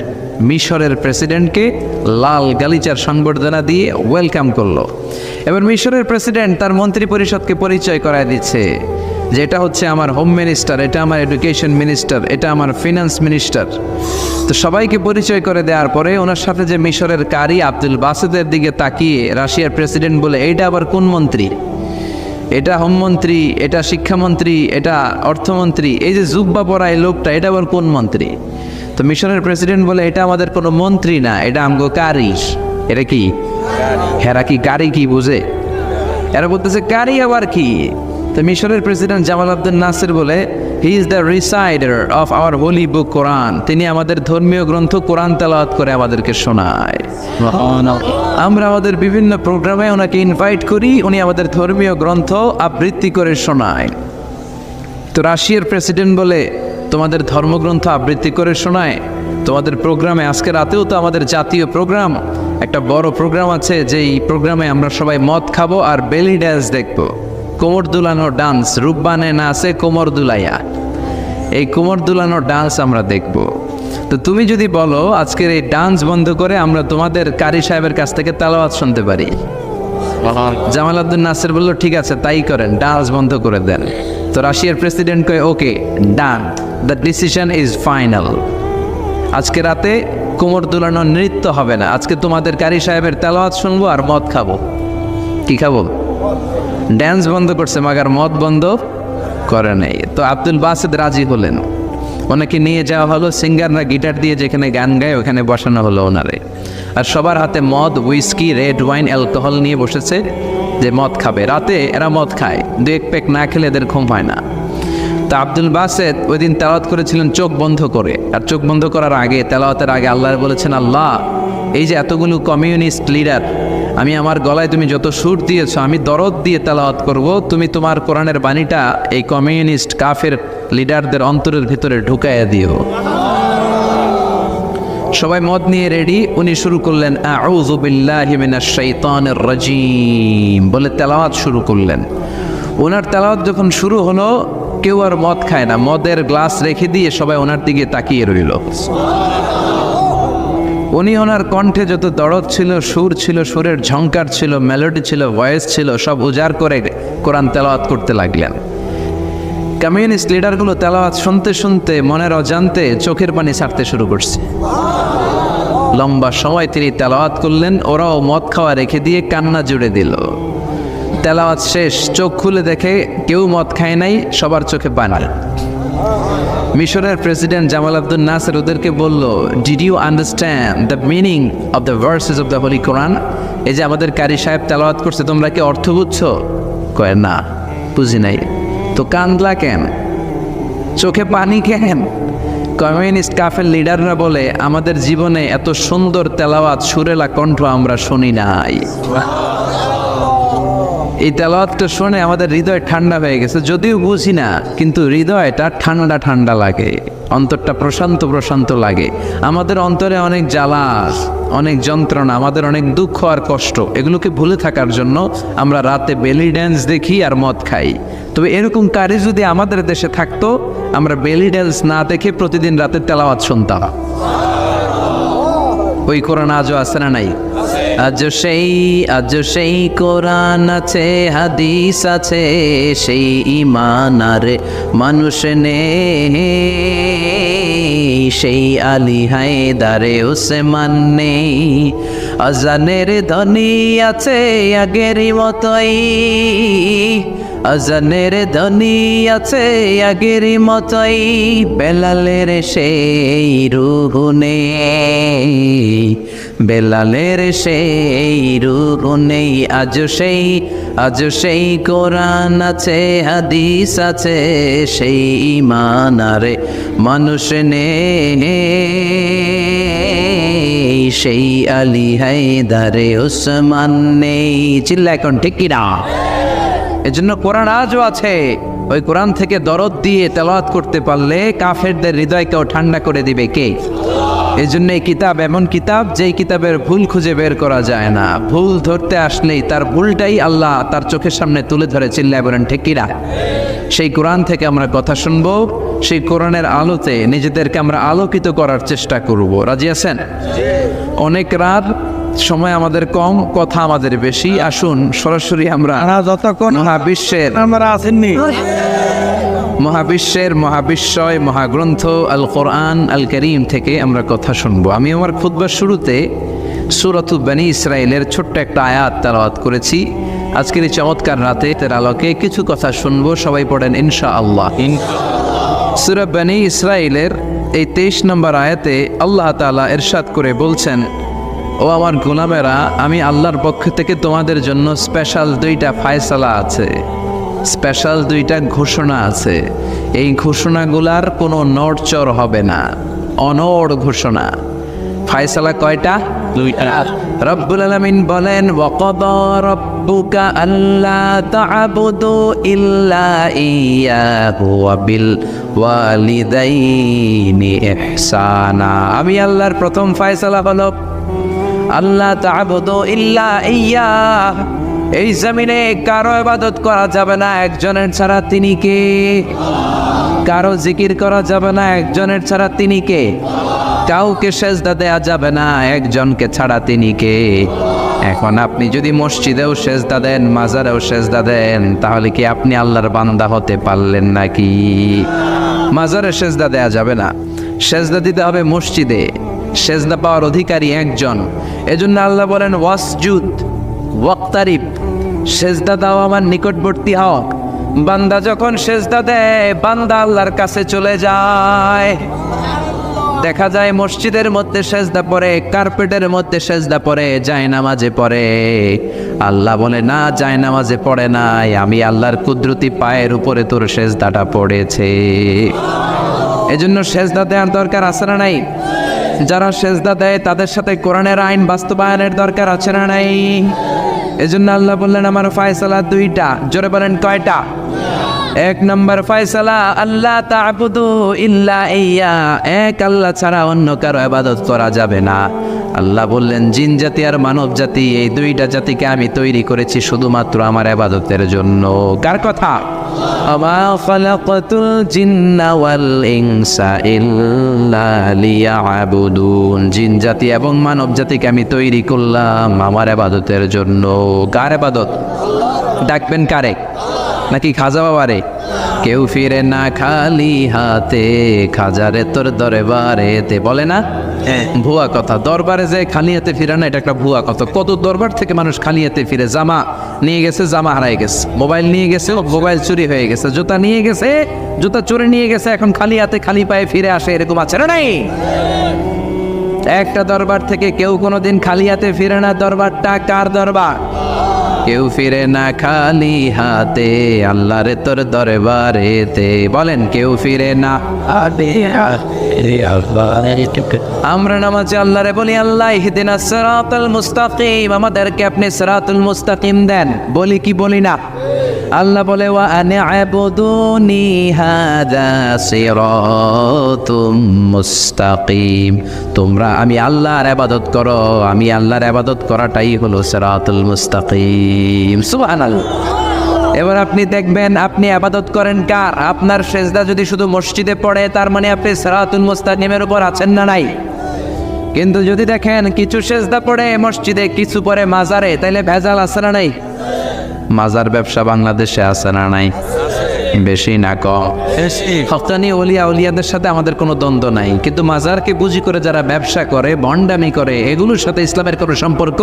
মিশরের প্রেসিডেন্টকে লাল গালিচার সংবর্ধনা দিয়ে ওয়েলকাম করলো। এবার মিশরের প্রেসিডেন্ট তার মন্ত্রী পরিষদকে পরিচয় করায় দিচ্ছে যে এটা হচ্ছে আমার হোম মিনিস্টার, এটা আমার এডুকেশন মিনিস্টার, এটা আমার ফিনান্স মিনিস্টার। তো সবাইকে পরিচয় করে দেওয়ার পরে ওনার সাথে যে মিশরের কারি আব্দুল বাসেদের দিকে তাকিয়ে রাশিয়ার প্রেসিডেন্ট বলে, এইটা আবার কোন মন্ত্রী? এটা হোমমন্ত্রী, এটা শিক্ষামন্ত্রী, এটা অর্থমন্ত্রী, এই যে জুব্বা পরা এই লোকটা, এটা আবার কোন মন্ত্রী? তো মিশরের প্রেসিডেন্ট বলে, এটা আমাদের কোনো মন্ত্রী না, এটা আমগো কারি। এটা কি? হেরা কি কারি কি বুঝে? এরা বলতেছে কারি আবার কি? তো মিশরের প্রেসিডেন্ট জামাল আব্দুল নাসের বলে, he is the reciter of our holy book Quran. তিনি আমাদের ধর্মীয় গ্রন্থ কোরআন তেলাওয়াত করে আমাদেরকে শোনায়। আমরা আমাদের বিভিন্ন প্রোগ্রামে ওনাকে ইনভাইট করি, উনি আমাদের ধর্মীয় গ্রন্থ আবৃত্তি করে শোনায়। তো রাশিয়ার প্রেসিডেন্ট বলে, তোমাদের ধর্মগ্রন্থ আবৃত্তি করে শোনায়? তোমাদের প্রোগ্রামে আজকে রাতেও তো আমাদের জাতীয় প্রোগ্রাম, একটা বড় প্রোগ্রাম আছে, যেই প্রোগ্রামে আমরা সবাই মদ খাবো আর বেলি ড্যান্স দেখবো। কোমর দুলানো ডান্স, রূপবানে নাচে কোমর দুলাইয়া, এই কোমর দুলানো ডান্স আমরা দেখব। তো তুমি যদি বলো আজকের এই ডান্স বন্ধ করে আমরা তোমাদের কারি সাহেবের কাছ থেকে তেলাওয়াত শুনতে পারি, জামাল আব্দুল নাসের বলল ঠিক আছে তাই করেন, ডান্স বন্ধ করে দেন। তো রাশিয়ার প্রেসিডেন্ট কয়, ওকে ডান, দ্য ডিসিশন ইজ ফাইনাল। আজকে রাতে কোমর দুলানো নৃত্য হবে না, আজকে তোমাদের কারি সাহেবের তেলাওয়াত শুনবো আর মদ খাবো। কি খাবো? ড্যান্স বন্ধ করছে মাগার মদ বন্ধ করে নাই। তো আব্দুল বাসেদ রাজি হলেন, ওনাকে নিয়ে যাওয়া হলো, সিঙ্গাররা গিটার দিয়ে যেখানে গান গায় ওখানে বসানো হলো ওনারে। আর সবার হাতে মদ, উইস্কি, রেড ওয়াইন, অ্যালকোহল নিয়ে বসেছে যে মদ খাবে। রাতে এরা মদ খায়, 2-1 প্যাক না খেলে এদের ঘুম হয় না। তা আব্দুল বাসেদ ওই দিন তেলাওয়াত করেছিলেন চোখ বন্ধ করে। আর চোখ বন্ধ করার আগে, তেলাওয়াতের আগে আল্লাহ বলেছেন, আল্লাহ এই যে এতগুলো কমিউনিস্ট লিডার, আমি আমার গলায় তুমি যত সুর দিয়েছো, আমি দরদ দিয়ে তেলাওয়াত করব, তুমি তোমার কোরআনের বাণীটা এই কমিউনিস্ট কাফের লিডারদের অন্তরের ভিতরে ঢুকাইয়া দিও। সবাই মদ নিয়ে রেডি, উনি শুরু করলেন আউযু বিল্লাহি মিনাশ শাইতানির রাজিম বলে তেলাওয়াত শুরু করলেন। ওনার তেলাওয়াত যখন শুরু হলো, কেউ আর মদ খায় না, মদের গ্লাস রেখে দিয়ে সবাই ওনার দিকে তাকিয়ে রইল। উনি ওনার কণ্ঠে যত দরদ ছিল, সুর ছিল, সুরের ঝংকার ছিল, মেলোডি ছিল, ভয়েস ছিল, সব উজাড় করে কোরআন তেলাওয়াত করতে লাগলেন। কমিউনিস্ট লিডারগুলো তেলাওয়াত শুনতে শুনতে মনের অজান্তে চোখের পানি ছাড়তে শুরু করছে। লম্বা সময় তিনি তেলাওয়াত করলেন, ওরাও মদ খাওয়া রেখে দিয়ে কান্না জুড়ে দিল। তেলাওয়াত শেষ, চোখ খুলে দেখে কেউ মদ খায় নাই, সবার চোখে পানি। মিশরের প্রেসিডেন্ট জামাল আব্দুল নাসের ওদেরকে বলল, did you understand the meaning of the verses of the holy Quran? এই যে আমাদের কারি সাহেব তেলাওয়াত করছে, তোমরা কি অর্থ বুঝছো? কয় না, বুঝি নাই। তো কান্দলা কেন, চোখে পানি কেন? কমিউনিস্ট কাফের লিডাররা বলে, আমাদের জীবনে এত সুন্দর তেলাওয়াত, সুরেলা কণ্ঠ আমরা শুনি নাই। এই তেলাওয়াতটা শুনে আমাদের হৃদয় ঠান্ডা হয়ে গেছে, যদিও বুঝি না, কিন্তু হৃদয়টা ঠান্ডা ঠান্ডা লাগে, অন্তরটা প্রশান্ত প্রশান্ত লাগে। আমাদের অন্তরে অনেক জ্বালা, অনেক যন্ত্রণা, আমাদের অনেক দুঃখ আর কষ্ট, এগুলোকে ভুলে থাকার জন্য আমরা রাতে বেলি ড্যান্স দেখি আর মদ খাই। তবে এরকম কারি যদি আমাদের দেশে থাকতো, আমরা বেলি ড্যান্স না দেখে প্রতিদিন রাতে তেলাওয়াত শুনতাম। ওই কোরআন আজও আছে না নাই? আজ সেই কোরআন আছে, হাদিস আছে, সেই ঈমান আর মানুষ নেই, সেই আলী হায়দারে উসমান নেই। আজানের ধ্বনি আছে আগেরই মতোই, আজানের ধ্বনি আছে আগেরই মতোই, বেলালের সেই রূহ নেই, বেলালের সেই রূহ নেই। আজ সেই কোরআন আছে, হাদিস আছে, সেই ঈমান আর মানুষ নেই, সেই আলী হায়দারে উসমান নেই। চিল্লা এখন ঠিক কিনা? এজন্য কোরআন আজও আছে। ওই কোরআন থেকে দরদ দিয়ে তেলাওয়াত করতে পারলে কাফেরদের হৃদয়কেও ঠান্ডা করে দিবে কে? এজন্য এই কিতাব এমন কিতাব, যেই কিতাবের ভুল খুঁজে বের করা যায় না। ভুল ধরতে আসলেই তার ভুলটাই আল্লাহ তার চোখের সামনে তুলে ধরে। চিল্লায় বলেন ঠিক কিনা? সেই কোরআন থেকে আমরা কথা শুনবো, সেই কোরআনের আলোতে নিজেদেরকে আমরা আলোকিত করার চেষ্টা করব। রাজি আছেন? অনেক রাত, সময় আমাদের কম, কথা আমাদের বেশি। আসুন সরাসরি আমরা যতক্ষণ মহাবিশ্বের আমরা আসেননি, মহাবিশ্বয় মহাগ্রন্থ আল কোরআন আল করিম থেকে আমরা কথা শুনবো। আমি আমার খুতবার শুরুতে সূরাতুল বনী ইসরাইলের ছোট্ট একটা আয়াত তেলাওয়াত করেছি। আজকের এই চমৎকার রাতে এর আলোকে কিছু কথা শুনবো। সবাই পড়েন ইনশাআল্লাহ। সূরা বনী ইসরাইলের এই 23 নম্বর আয়াতে আল্লাহ তাআলা ইরশাদ করে বলছেন, ও আমার গোলামেরা, আমি আল্লাহর পক্ষ থেকে তোমাদের জন্য স্পেশাল 2টা ফায়সালা আছে, স্পেশাল 2টা ঘোষণা আছে। এই ঘোষণাগুলার কোনো নড়চড় হবে না, অনড় ঘোষণা। ফায়সালা কয়টা? 2টা। রব্বুল আলামিন বলেন, ওয়াকাদা রাব্বুকা আল্লা তা'বুদু ইল্লা ইয়্যাহু ওয়া বিল ওয়ালিদাইনি ইহসানা। আমি আল্লাহর প্রথম ফায়সালা হলো আল্লাহ তা'বুদু ইল্লা ইয়্যাহ। এই জমিনে কারো ইবাদত করা যাবে না একজনের ছাড়া, তিনি কে? কারো জিকির করা যাবে না একজনের ছাড়া, তিনি কে? কাউকে সেজদা দেয়া যাবে না একজনকে ছাড়া, তিনি কে? এখন আপনি যদি মসজিদেও সেজদা দেন, মাজারেও সেজদা দেন, তাহলে কি আপনি আল্লাহর বান্দা হতে পারলেন নাকি? মাজারে সেজদা দেয়া যাবে না, সেজদা দিতে হবে মসজিদে। সেজদা পাওয়ার অধিকারী একজন। এজন্য আল্লাহ বলেন ওয়াসজুদ ওয়াক্তারিব, সেজদা দাও আমার নিকটবর্তী হও। বান্দা যখন সেজদা দেয় বান্দা আল্লাহর কাছে চলে যায়। দেখা যায় মসজিদের মধ্যে সেজদা পড়ে, কার্পেটের মধ্যে সেজদা পড়ে, জায়নামাজে পড়ে। আল্লাহ বলে না, জায়নামাজে পড়ে নাই, আমি আল্লাহর কুদরতি পায়ের উপরে তোর সেজদাটা পড়েছে। এজন্য সেজদা দেওয়ার দরকার আছে না নাই? যারা সেজদা দেয় তাদের সাথে কোরআনের আইন বাস্তবায়নের দরকার আছে না নাই? এজন্য আল্লাহ বললেন আমার ফয়সালা দুইটা। জোরে বলেন কয়টা? এক নম্বর ফয়সালা, আল্লাহ তা'বুদু ইল্লা ইয়া, এক আল্লাহ ছাড়া অন্য কারো ইবাদত করা যাবে না। আল্লাহ বললেন জিন জাতি আর মানব জাতি, এই দুইটা জাতিকে আমি তৈরি করেছি শুধুমাত্র আমার ইবাদতের জন্য। কার কথা? আমা খালাকাতুল জিন্না ওয়াল ইনসা ইল্লা লিয়াবুদুন, জিন জাতি এবং মানব জাতিকে আমি তৈরি করলাম আমার ইবাদতের জন্য। কার ইবাদত? ডাকবেন কারে? নাকি খাজা বাবারে? কেউ ফিরে না খালি হাতে, খাজারে তোর দরবারেতে, বলে না? ভুয়া কথা। দরবারে যে খালি হাতে ফিরে না, এটা একটা ভুয়া কথা। কত দরবার থেকে মানুষ খালি হাতে ফিরে। জামা নিয়ে গেছে, জামা হারাই গেছে। মোবাইল নিয়ে গেছে, মোবাইল চুরি হয়ে গেছে। জুতা নিয়ে গেছে, জুতা চুরি নিয়ে গেছে, এখন খালি হাতে খালি পায়ে ফিরে আসে। এরকম আছে না নাই? একটা দরবার থেকে কেউ কোনোদিন খালি হাতে ফিরে না। দরবারটা কার দরবার? কেউ ফিরে না খালি হাতে, আল্লাহরে তোর দরবারেতে। বলেন কেউ ফিরে না। আমরা নামাজে আল্লাহরে বলি আল্লাহ ইহদিনাস সিরাতাল মুস্তাকিম, আমাদেরকে আপনি সিরাতুল মুস্তাকিম দেন। বলি কি বলি না? আল্লাহ বলে ওয়া আনি'বুদুনি হাযা সিরাতুম মুস্তাকিম, তোমরা আমি আল্লাহর ইবাদত করো, আমি আল্লাহর ইবাদত করাটাই হলো সিরাতুল মুস্তাকিম। সুবহানাল্লাহ। এবার আপনি দেখবেন আপনি ইবাদত করেন কার? আপনার সেজদা যদি শুধু মসজিদে পড়ে তার মানে আপনি সিরাতুল মুস্তাকিমের উপর আছেন না নাই? কিন্তু যদি দেখেন কিছু সেজদা পড়ে মসজিদে, কিছু পড়ে মাজারে, তাইলে ভেজাল আছে না নাই? মাজার ব্যবসা বাংলাদেশে আছে না নাই? বেশি না কম? হক্কানি ওলিয়া উলিয়াদের সাথে আমাদের কোনো দ্বন্দ্ব নাই, কিন্তু মাজারকে বুঝি করে যারা ব্যবসা করে, ভণ্ডামি করে, এগুলোর সাথে ইসলামের কোনো সম্পর্ক।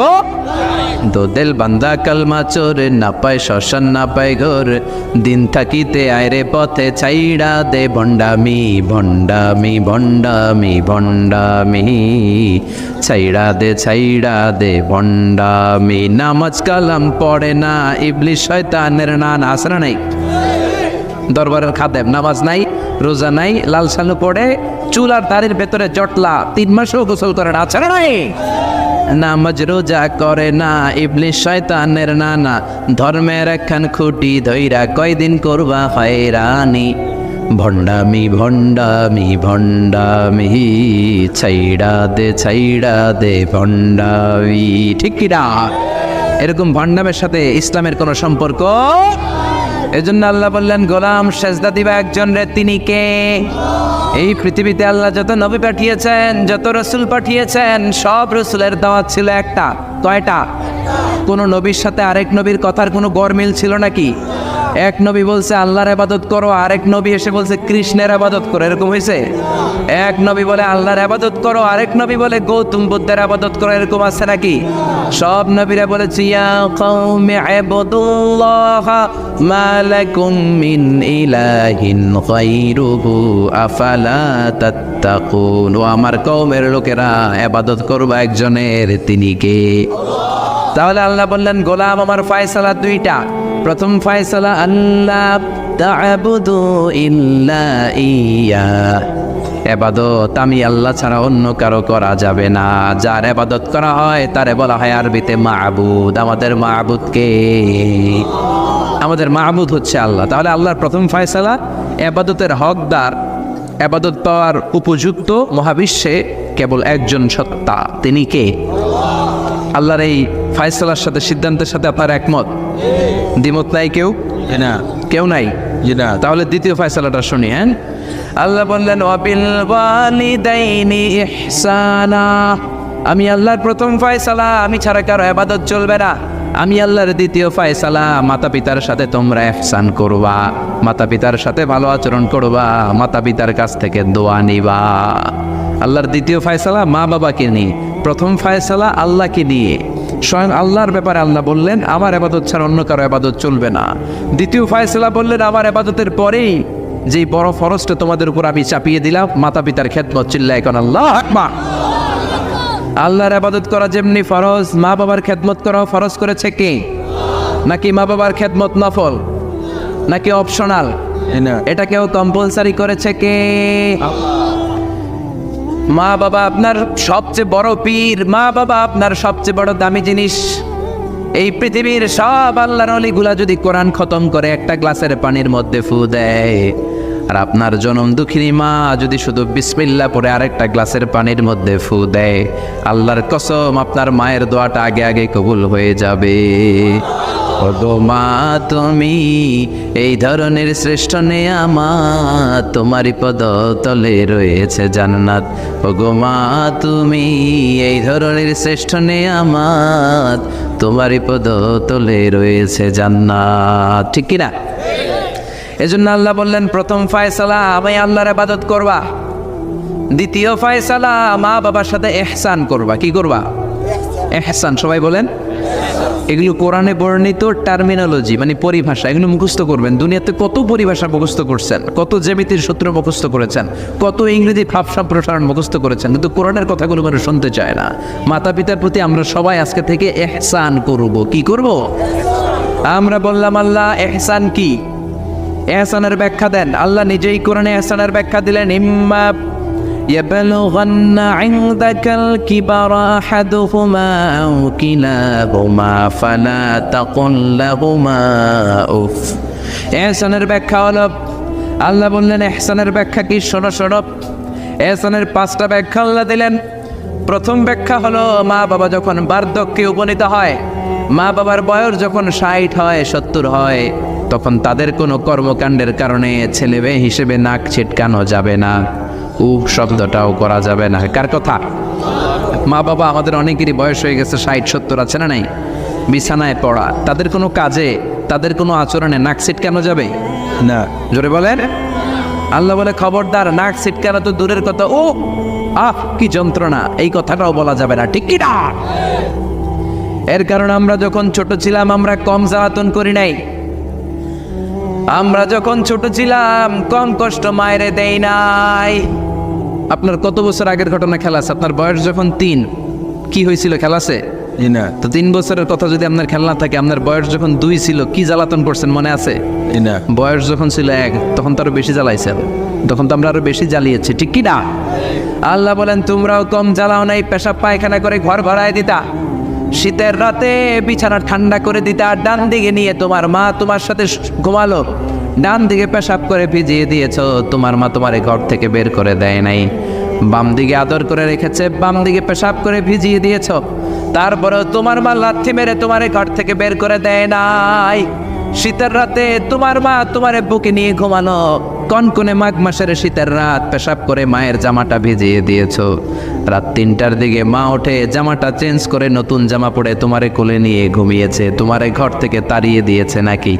তো দেল বান্দা কালমা চোরে, না পায় শ্মশান না পায় ঘর, দিন থাকিতে আয়রে পথে ছাইড়া দে ভণ্ডামি ভণ্ডামি ভণ্ডামি ভণ্ডামি, ছাইড়া দে ভণ্ডামি। নামাজ কালাম পড়ে না, ইবলিশ শয়তানের নান। আসরা নাই? দরবারের খাদেম নামাজ নাই, রোজা নাই, লাল সালু পড়ে, চুল আর দাড়ির ভেতরে জটলা, 3 মাসেও গোসল করে না। আছাড়া নাই? নামাজ রোজা করে না, ইবলিশ শয়তানের নানা, ধর্মের একখান খুঁটি ধইরা কয়দিন করবা হয়রানি, ভণ্ডামি ভণ্ডামি ভণ্ডামি, ছাইড়া দে ভণ্ডামি। ঠিক কি না? এরকম ভণ্ডামের সাথে ইসলামের কোনো সম্পর্ক। এজন্য আল্লাহ বললেন গোলাম সেজদা দিবা একজন রে, তিনি কে? এই পৃথিবীতে আল্লাহ যত নবী পাঠিয়েছেন, যত রসুল পাঠিয়েছেন, সব রসুলের দাওয়াত ছিল একটা। কয়টা? কোন নবীর সাথে আরেক নবীর কথার কোনো গরমিল ছিল নাকি? এক নবী বলছে আল্লাহর ইবাদত করো, আরেক নবী এসে বলছে কৃষ্ণের ইবাদত করো। এরকম হয়েছে? এক নবী বলে আল্লাহর ইবাদত করো, আরেক নবী বলে গৌতম বুদ্ধের ইবাদত করো। এরকম আছে নাকি? সব নবীরা বলেছে ইয়া কওমি ইবুদুল্লাহ মা লাকুম মিন ইলাহিন গায়রুহু আফালা তাত্তাকুন, ও আমার কওমের লোকেরা ইবাদত করবা একজনের, তিনি কে? তাহলে আল্লাহ বললেন গোলাম আমার ফয়সালা দুইটা। প্রথম ফয়সালা আল্লাহ তা'বুদু ইল্লা ইয়া, ইবাদত আমি আল্লাহ ছাড়া অন্য কারো করা যাবে না। যার ইবাদত করা হয় তারে বলা হয় আরবিতে মাবুদ। আমাদের মাবুদ কে? আমাদের মাবুদ হচ্ছে আল্লাহ। তাহলে আল্লাহর প্রথম ফয়সালা, ইবাদতের হকদার, ইবাদত পাওয়ার উপযুক্ত মহাবিশ্বে কেবল একজন সত্তা, তিনি কে? আল্লাহর এই ফয়সালার সাথে, সিদ্ধান্তের সাথে আপনার একমত? দ্বিমত নাই কেউ? না, কেউ নাই? না। তাহলে দ্বিতীয় ফয়সালাটা শুনি। হ্যাঁ, আল্লাহ বললেন ওয়াবিল ওয়ালিদাইনি ইহসানা, আমি আল্লাহর প্রথম ফয়সালা, আমি ছাড়া কারো ইবাদত চলবে না। আমি আল্লাহর দ্বিতীয় ফয়সালা, মাতা পিতার সাথে তোমরা ইহসান করবা, মাতা পিতার সাথে ভালো আচরণ করবা, মাতা পিতার কাছ থেকে দোয়া নিবা। আল্লাহর দ্বিতীয় ফয়সালা মা বাবাকে নিয়ে, প্রথম ফয়সালা আল্লাহকে নিয়ে। স্বয়ং আল্লাহর ব্যাপারে আল্লাহ বললেন আমার ইবাদত ছাড়া অন্য কারো ইবাদত চলবে না। দ্বিতীয় ফয়সালা বললেন আমার ইবাদতের পরেই যেই বড় ফরজটা তোমাদের উপর আমি চাপিয়ে দিলাম, মাতা পিতার খেদমত, চিল্লায় কোন আল্লাহু আকবার। আল্লাহর ইবাদত করা যেমনি ফরজ, মা বাবার খেদমত করাও ফরজ করেছে কে? নাকি মা বাবার খেদমত নফল নাকি অপশনাল? এটা কেউ কম্পালসারি করেছে কে? মা বাবা আপনার সবচেয়ে বড় পীর, মা বাবা আপনার সবচেয়ে বড় দামি জিনিস। এই পৃথিবীর সব আল্লাহর ওলিগুলা যদি কোরআন খতম করে একটা গ্লাসের পানির মধ্যে ফু দেয়, আর আপনার জনম দুঃখিনী মা যদি শুধু বিসমিল্লাহ পড়ে আরেকটা গ্লাসের পানির মধ্যে ফু দেয়, আল্লাহর কসম আপনার মায়ের দোয়াটা আগে আগে কবুল হয়ে যাবে। ওগো মা তুমি এই ধরনের শ্রেষ্ঠ নেয়ামত, তোমারই পদ তলে রয়েছে জান্নাত। ওগো মা তুমি এই ধরনের শ্রেষ্ঠ নেয়ামত, তোমারই পদ তলে রয়েছে জান্নাত। ঠিক কিনা? এজন্য আল্লাহ বললেন প্রথম ফয়সালা আমি আল্লাহর ইবাদত করবা, দ্বিতীয় ফয়সালা মা বাবার সাথে ইহসান করবা। কি করবা? ইহসান। সবাই বলেন। এগুলো কোরআনে বর্ণিত টার্মিনোলজি, মানে পরিভাষা, এগুলো মুখস্থ করবেন। দুনিয়াতে কত পরিভাষা মুখস্থ করছেন, কত জ্যামিতির সূত্র মুখস্থ করেছেন, কত ইংরেজি ভাবসাব প্রসারণ মুখস্থ করেছেন, কিন্তু কোরআনের কথাগুলো মানুষ শুনতে চায় না। মাতা পিতার প্রতি আমরা সবাই আজকে থেকে ইহসান করব। কি করব? আমরা বললাম আল্লাহ ইহসান কি? ইহসানের ব্যাখ্যা দেন। আল্লাহ নিজেই কোরআনে ইহসানের ব্যাখ্যা দিলেন, ইম্মা يبلغن عندك الكبر أحدهما أو كلاهما فلا تقل لهما أف। ইহসানের ব্যাখ্যা হলো, আল্লাহ বললেন ইহসানের ব্যাখ্যা কি? শোনো শোনো। ইহসানের 5টা ব্যাখ্যা আল্লাহ দিলেন। প্রথম ব্যাখ্যা হলো মা বাবা যখন বার্ধক্যে উপনীত হয়, মা বাবার বয়স যখন 60 হয় 70 হয়, তখন তাদের কোনো কর্মকাণ্ডের কারণে ছেলে মেয়ে হিসেবে নাক ছিটকানো যাবে না, শব্দটাও করা যাবে না। কার কথা? মা বাবা আমাদের অনেকেরই বয়স হয়ে গেছে 60-70, আছে না নাই? বিছানায় পড়া, তাদের কোনো কাজে তাদের কোনো আচরণে নাক ছিটকানো যাবে না। জোরে বলেন। আল্লাহ বলে খবরদার, নাক ছিটকানো তো দূরের কথা, ও আহ কি যন্ত্রণা, এই কথাটাও বলা যাবে না। ঠিক কি না? এর কারণ আমরা যখন ছোট ছিলাম আমরা কম জ্বালাতন করি নাই। আমরা যখন ছোট ছিলাম কম কষ্ট মায়েরে দেই নাই। আপনার কত বছর আগের ঘটনা খেলা আছে? আপনার বয়স যখন 3, কি হয়েছিল খেলা আছে? তো 3 বছরের কথা যদি আপনার খেলনা থাকে, আপনার বয়স যখন 2 ছিল কি জ্বালাতন করছেন মনে আছে? বয়স যখন ছিল 1 তখন তো আরো বেশি জ্বালাইছেন, তখন তো আমরা আরো বেশি জ্বালিয়েছি। ঠিক কি না? আল্লাহ বলেন তোমরাও কম জ্বালাও নাই, পেশাব পায়খানা করে ঘর ভরায় দিতা, শীতের রাতে বিছানা ঠান্ডা করে দিতা, ডান দিকে নিয়ে তোমার মা তোমার সাথে ঘুমালো, ডান দিকে পেশাব করে ভিজিয়ে দিয়েছো, তোমার মা তোমার ঘর থেকে বের করে দেয় নাই। বাম দিকে আদর করে রেখেছে, বাম দিকে পেশাব করে ভিজিয়ে দিয়েছো, তারপরেও তোমার মা লাথি মেরে তোমার ঘর থেকে বের করে দেয় নাই। শীতের রাতে তোমার মা তোমার বুকে নিয়ে ঘুমানো, কনকনে মাঘ মাসের শীতের রাত পেশাব করে মায়ের জামাটা ভিজিয়ে দিয়েছো, রাত 3টার দিকে মা ওঠে জামাটা চেঞ্জ করে নতুন জামা পরে তোমারে কোলে নিয়ে ঘুমিয়েছে, তোমারে ঘর থেকে তাড়িয়ে দিয়েছে নাকি?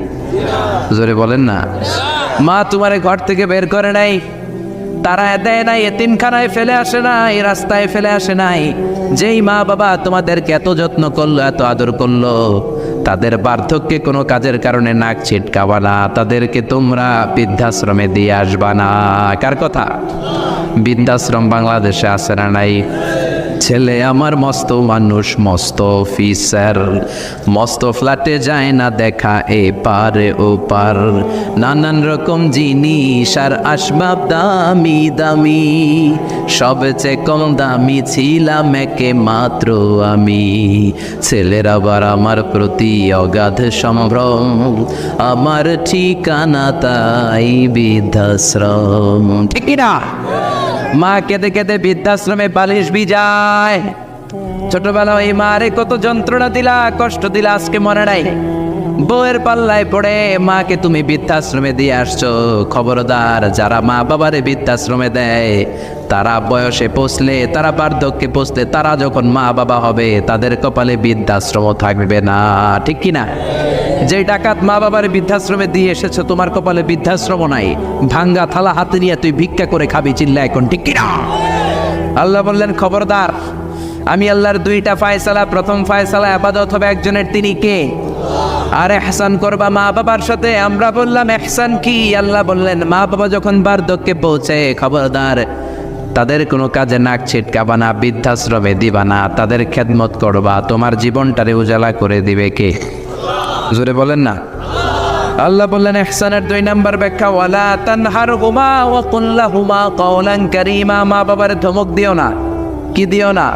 জোরে বলেন না। মা তোমারে ঘর থেকে বের করে নাই, তারা দেয় নাই, এতিমখানায় ফেলে আসে নাই, রাস্তায় ফেলে আসে নাই। যেই মা বাবা তোমাদেরকে এত যত্ন করলো, এত আদর করলো, তাদের বার্ধক্যে কোনো কাজের কারণে নাক ছিটকাবা না, তাদেরকে তোমরা বৃদ্ধাশ্রমে দিয়ে আসবা না। কার কথা? বৃদ্ধাশ্রম বাংলাদেশে আছে না নাই? ছেলে আমার মস্ত মানুষ, মস্ত অফিসার, মস্ত ফ্ল্যাটে যায় না দেখা এ পারে ও পার, নানান রকম জিনিস আর আসবাব দামি দামি, সবচেয়ে কম দামি ছিলাম একে মাত্র আমি। ছেলের আবার আমার প্রতি অগাধ সম্ভ্রম, আমার ঠিকানা তাই বৃদ্ধাশ্রম। ঠিক না? মা কেঁদে কেঁদে বৃদ্ধাশ্রমে বালিশ ভিজায়। ছোটবেলা ওই মারে কত যন্ত্রণা দিলা, কষ্ট দিলা, আজকে মনে নাই? বউয়ের পাল্লায় পড়ে মাকে তুমি বৃদ্ধাশ্রমে দিয়ে আসছো। খবরদার, যারা মা বাবারে বৃদ্ধাশ্রমে দেয় তারা বয়সে পৌঁছলে, তারা বার্ধক্যে পৌঁছলে, তারা যখন মা বাবা হবে তাদের কপালে বৃদ্ধাশ্রম থাকবে না। ঠিক কিনা? যে ডাকাত মা বাবার বৃদ্ধাশ্রমে দিয়ে এসেছো, তোমার কপালে বৃদ্ধাশ্রম নাই। ভাঙ্গা থালা হাতে নিয়ে তুই ভিক্ষা করে খাবি, চিল্লা এখন। ঠিক কিনা? আল্লাহ বললেন খবরদার, আমি আল্লাহর দুইটা ফায়সালা, প্রথম ফায়সালা আবাদত হবে একজনের, তিনি কে? আর ইহসান করবা মা বাবার সাথে। আমরা বললাম ইহসান কি? আল্লাহ বললেন মা বাবা যখন বার্ধক্যে পৌঁছে, খবরদার তাদের কোনো কাজে নাক ছিটকাবা না, বৃদ্ধাশ্রমে দিবা না, তাদের খেদমত করবা। তোমার জীবনটারে উজালা করে দিবে কে? জোরে বলেন না। আল্লাহ বললেন ইহসানের 2 নাম্বার ব্যাখ্যা, ওয়ালা তানহারহুমা ওয়া কুল লাহুমা কাওলান কারীমা। মা বাবার ধমক দিও না। কি দিও না?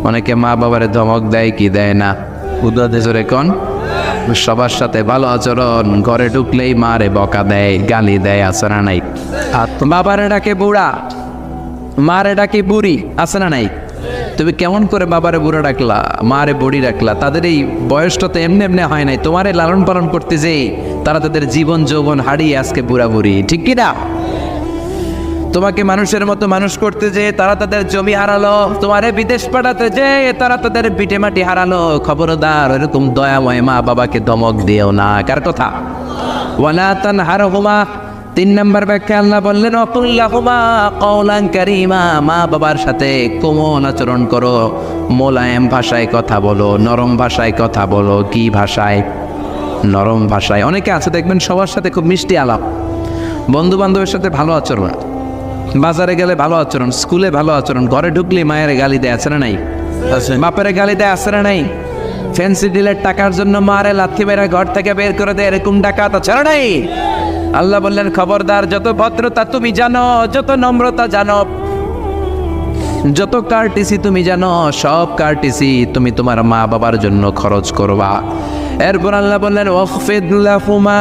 অনেকে মা বাবার ধমক দেয়, কি দেয় না? জোরে কোন? সবার সাথে ভালো আচরণ, ঘরে ঢুকলেই মারে বকা দেয়, গালি দেয়, আছে না নাই? বাবারে ডাকে বুড়া, মারে ডাকে বুড়ি, আছে না নাই? তুমি কেমন করে বাবারে বুড়া ডাকলা, মারে বুড়ি ডাকলা? তাদের এই বয়সটা তো এমনি এমনি হয় নাই। তোমারে লালন পালন করতে যেই তারা তাদের জীবন যৌবন হারিয়ে আজকে বুড়া বুড়ি, ঠিক কি না? তোমাকে মানুষের মতো মানুষ করতে যে তারা তাদের জমি হারালো, তোমারে বিদেশ পাঠাতে যে তারা তাদের পিঠে মাটি হারালো। খবরদার এরকম দয়াময় মা বাবাকে ধমক দিও না। কার কথা? ওয়ালা তানহারহুমা। 3 নাম্বার ব্যাখ্যা আল্লাহ বললেন ওয়াকুল লাহুমা কাওলান কারীমা। মা বাবার সাথে কোমল আচরণ করো, মোলায়েম ভাষায় কথা বলো, নরম ভাষায় কথা বলো। কি ভাষায়? নরম ভাষায়। অনেকে আছে দেখবেন সবার সাথে খুব মিষ্টি আলাপ, বন্ধু বান্ধবের সাথে ভালো আচরণ, বাজারে গেলে ভালো আচরণ, স্কুলে ভালো আচরণ, ঘরে ঢুকলে মায়ের গালি দেয়, আছে না নাই? বাপের গালি দেয়, আছে না নাই? ফ্যান্সি ডিলের টাকার জন্য মারে লাথি মেরে ঘর থেকে বের করে দেয়, এরকম ডাকাত আছে না নাই? আল্লাহ বললেন খবরদার, যত ভদ্রতা তুমি জানো, যত নম্রতা জানো, যত কার্টিসি তুমি জানো, সব কার্টিসি তুমি তোমার মা বাবার জন্য খরচ করবা। এরপর আল্লাহ বললেন ওয়াখফিদ লাহুমা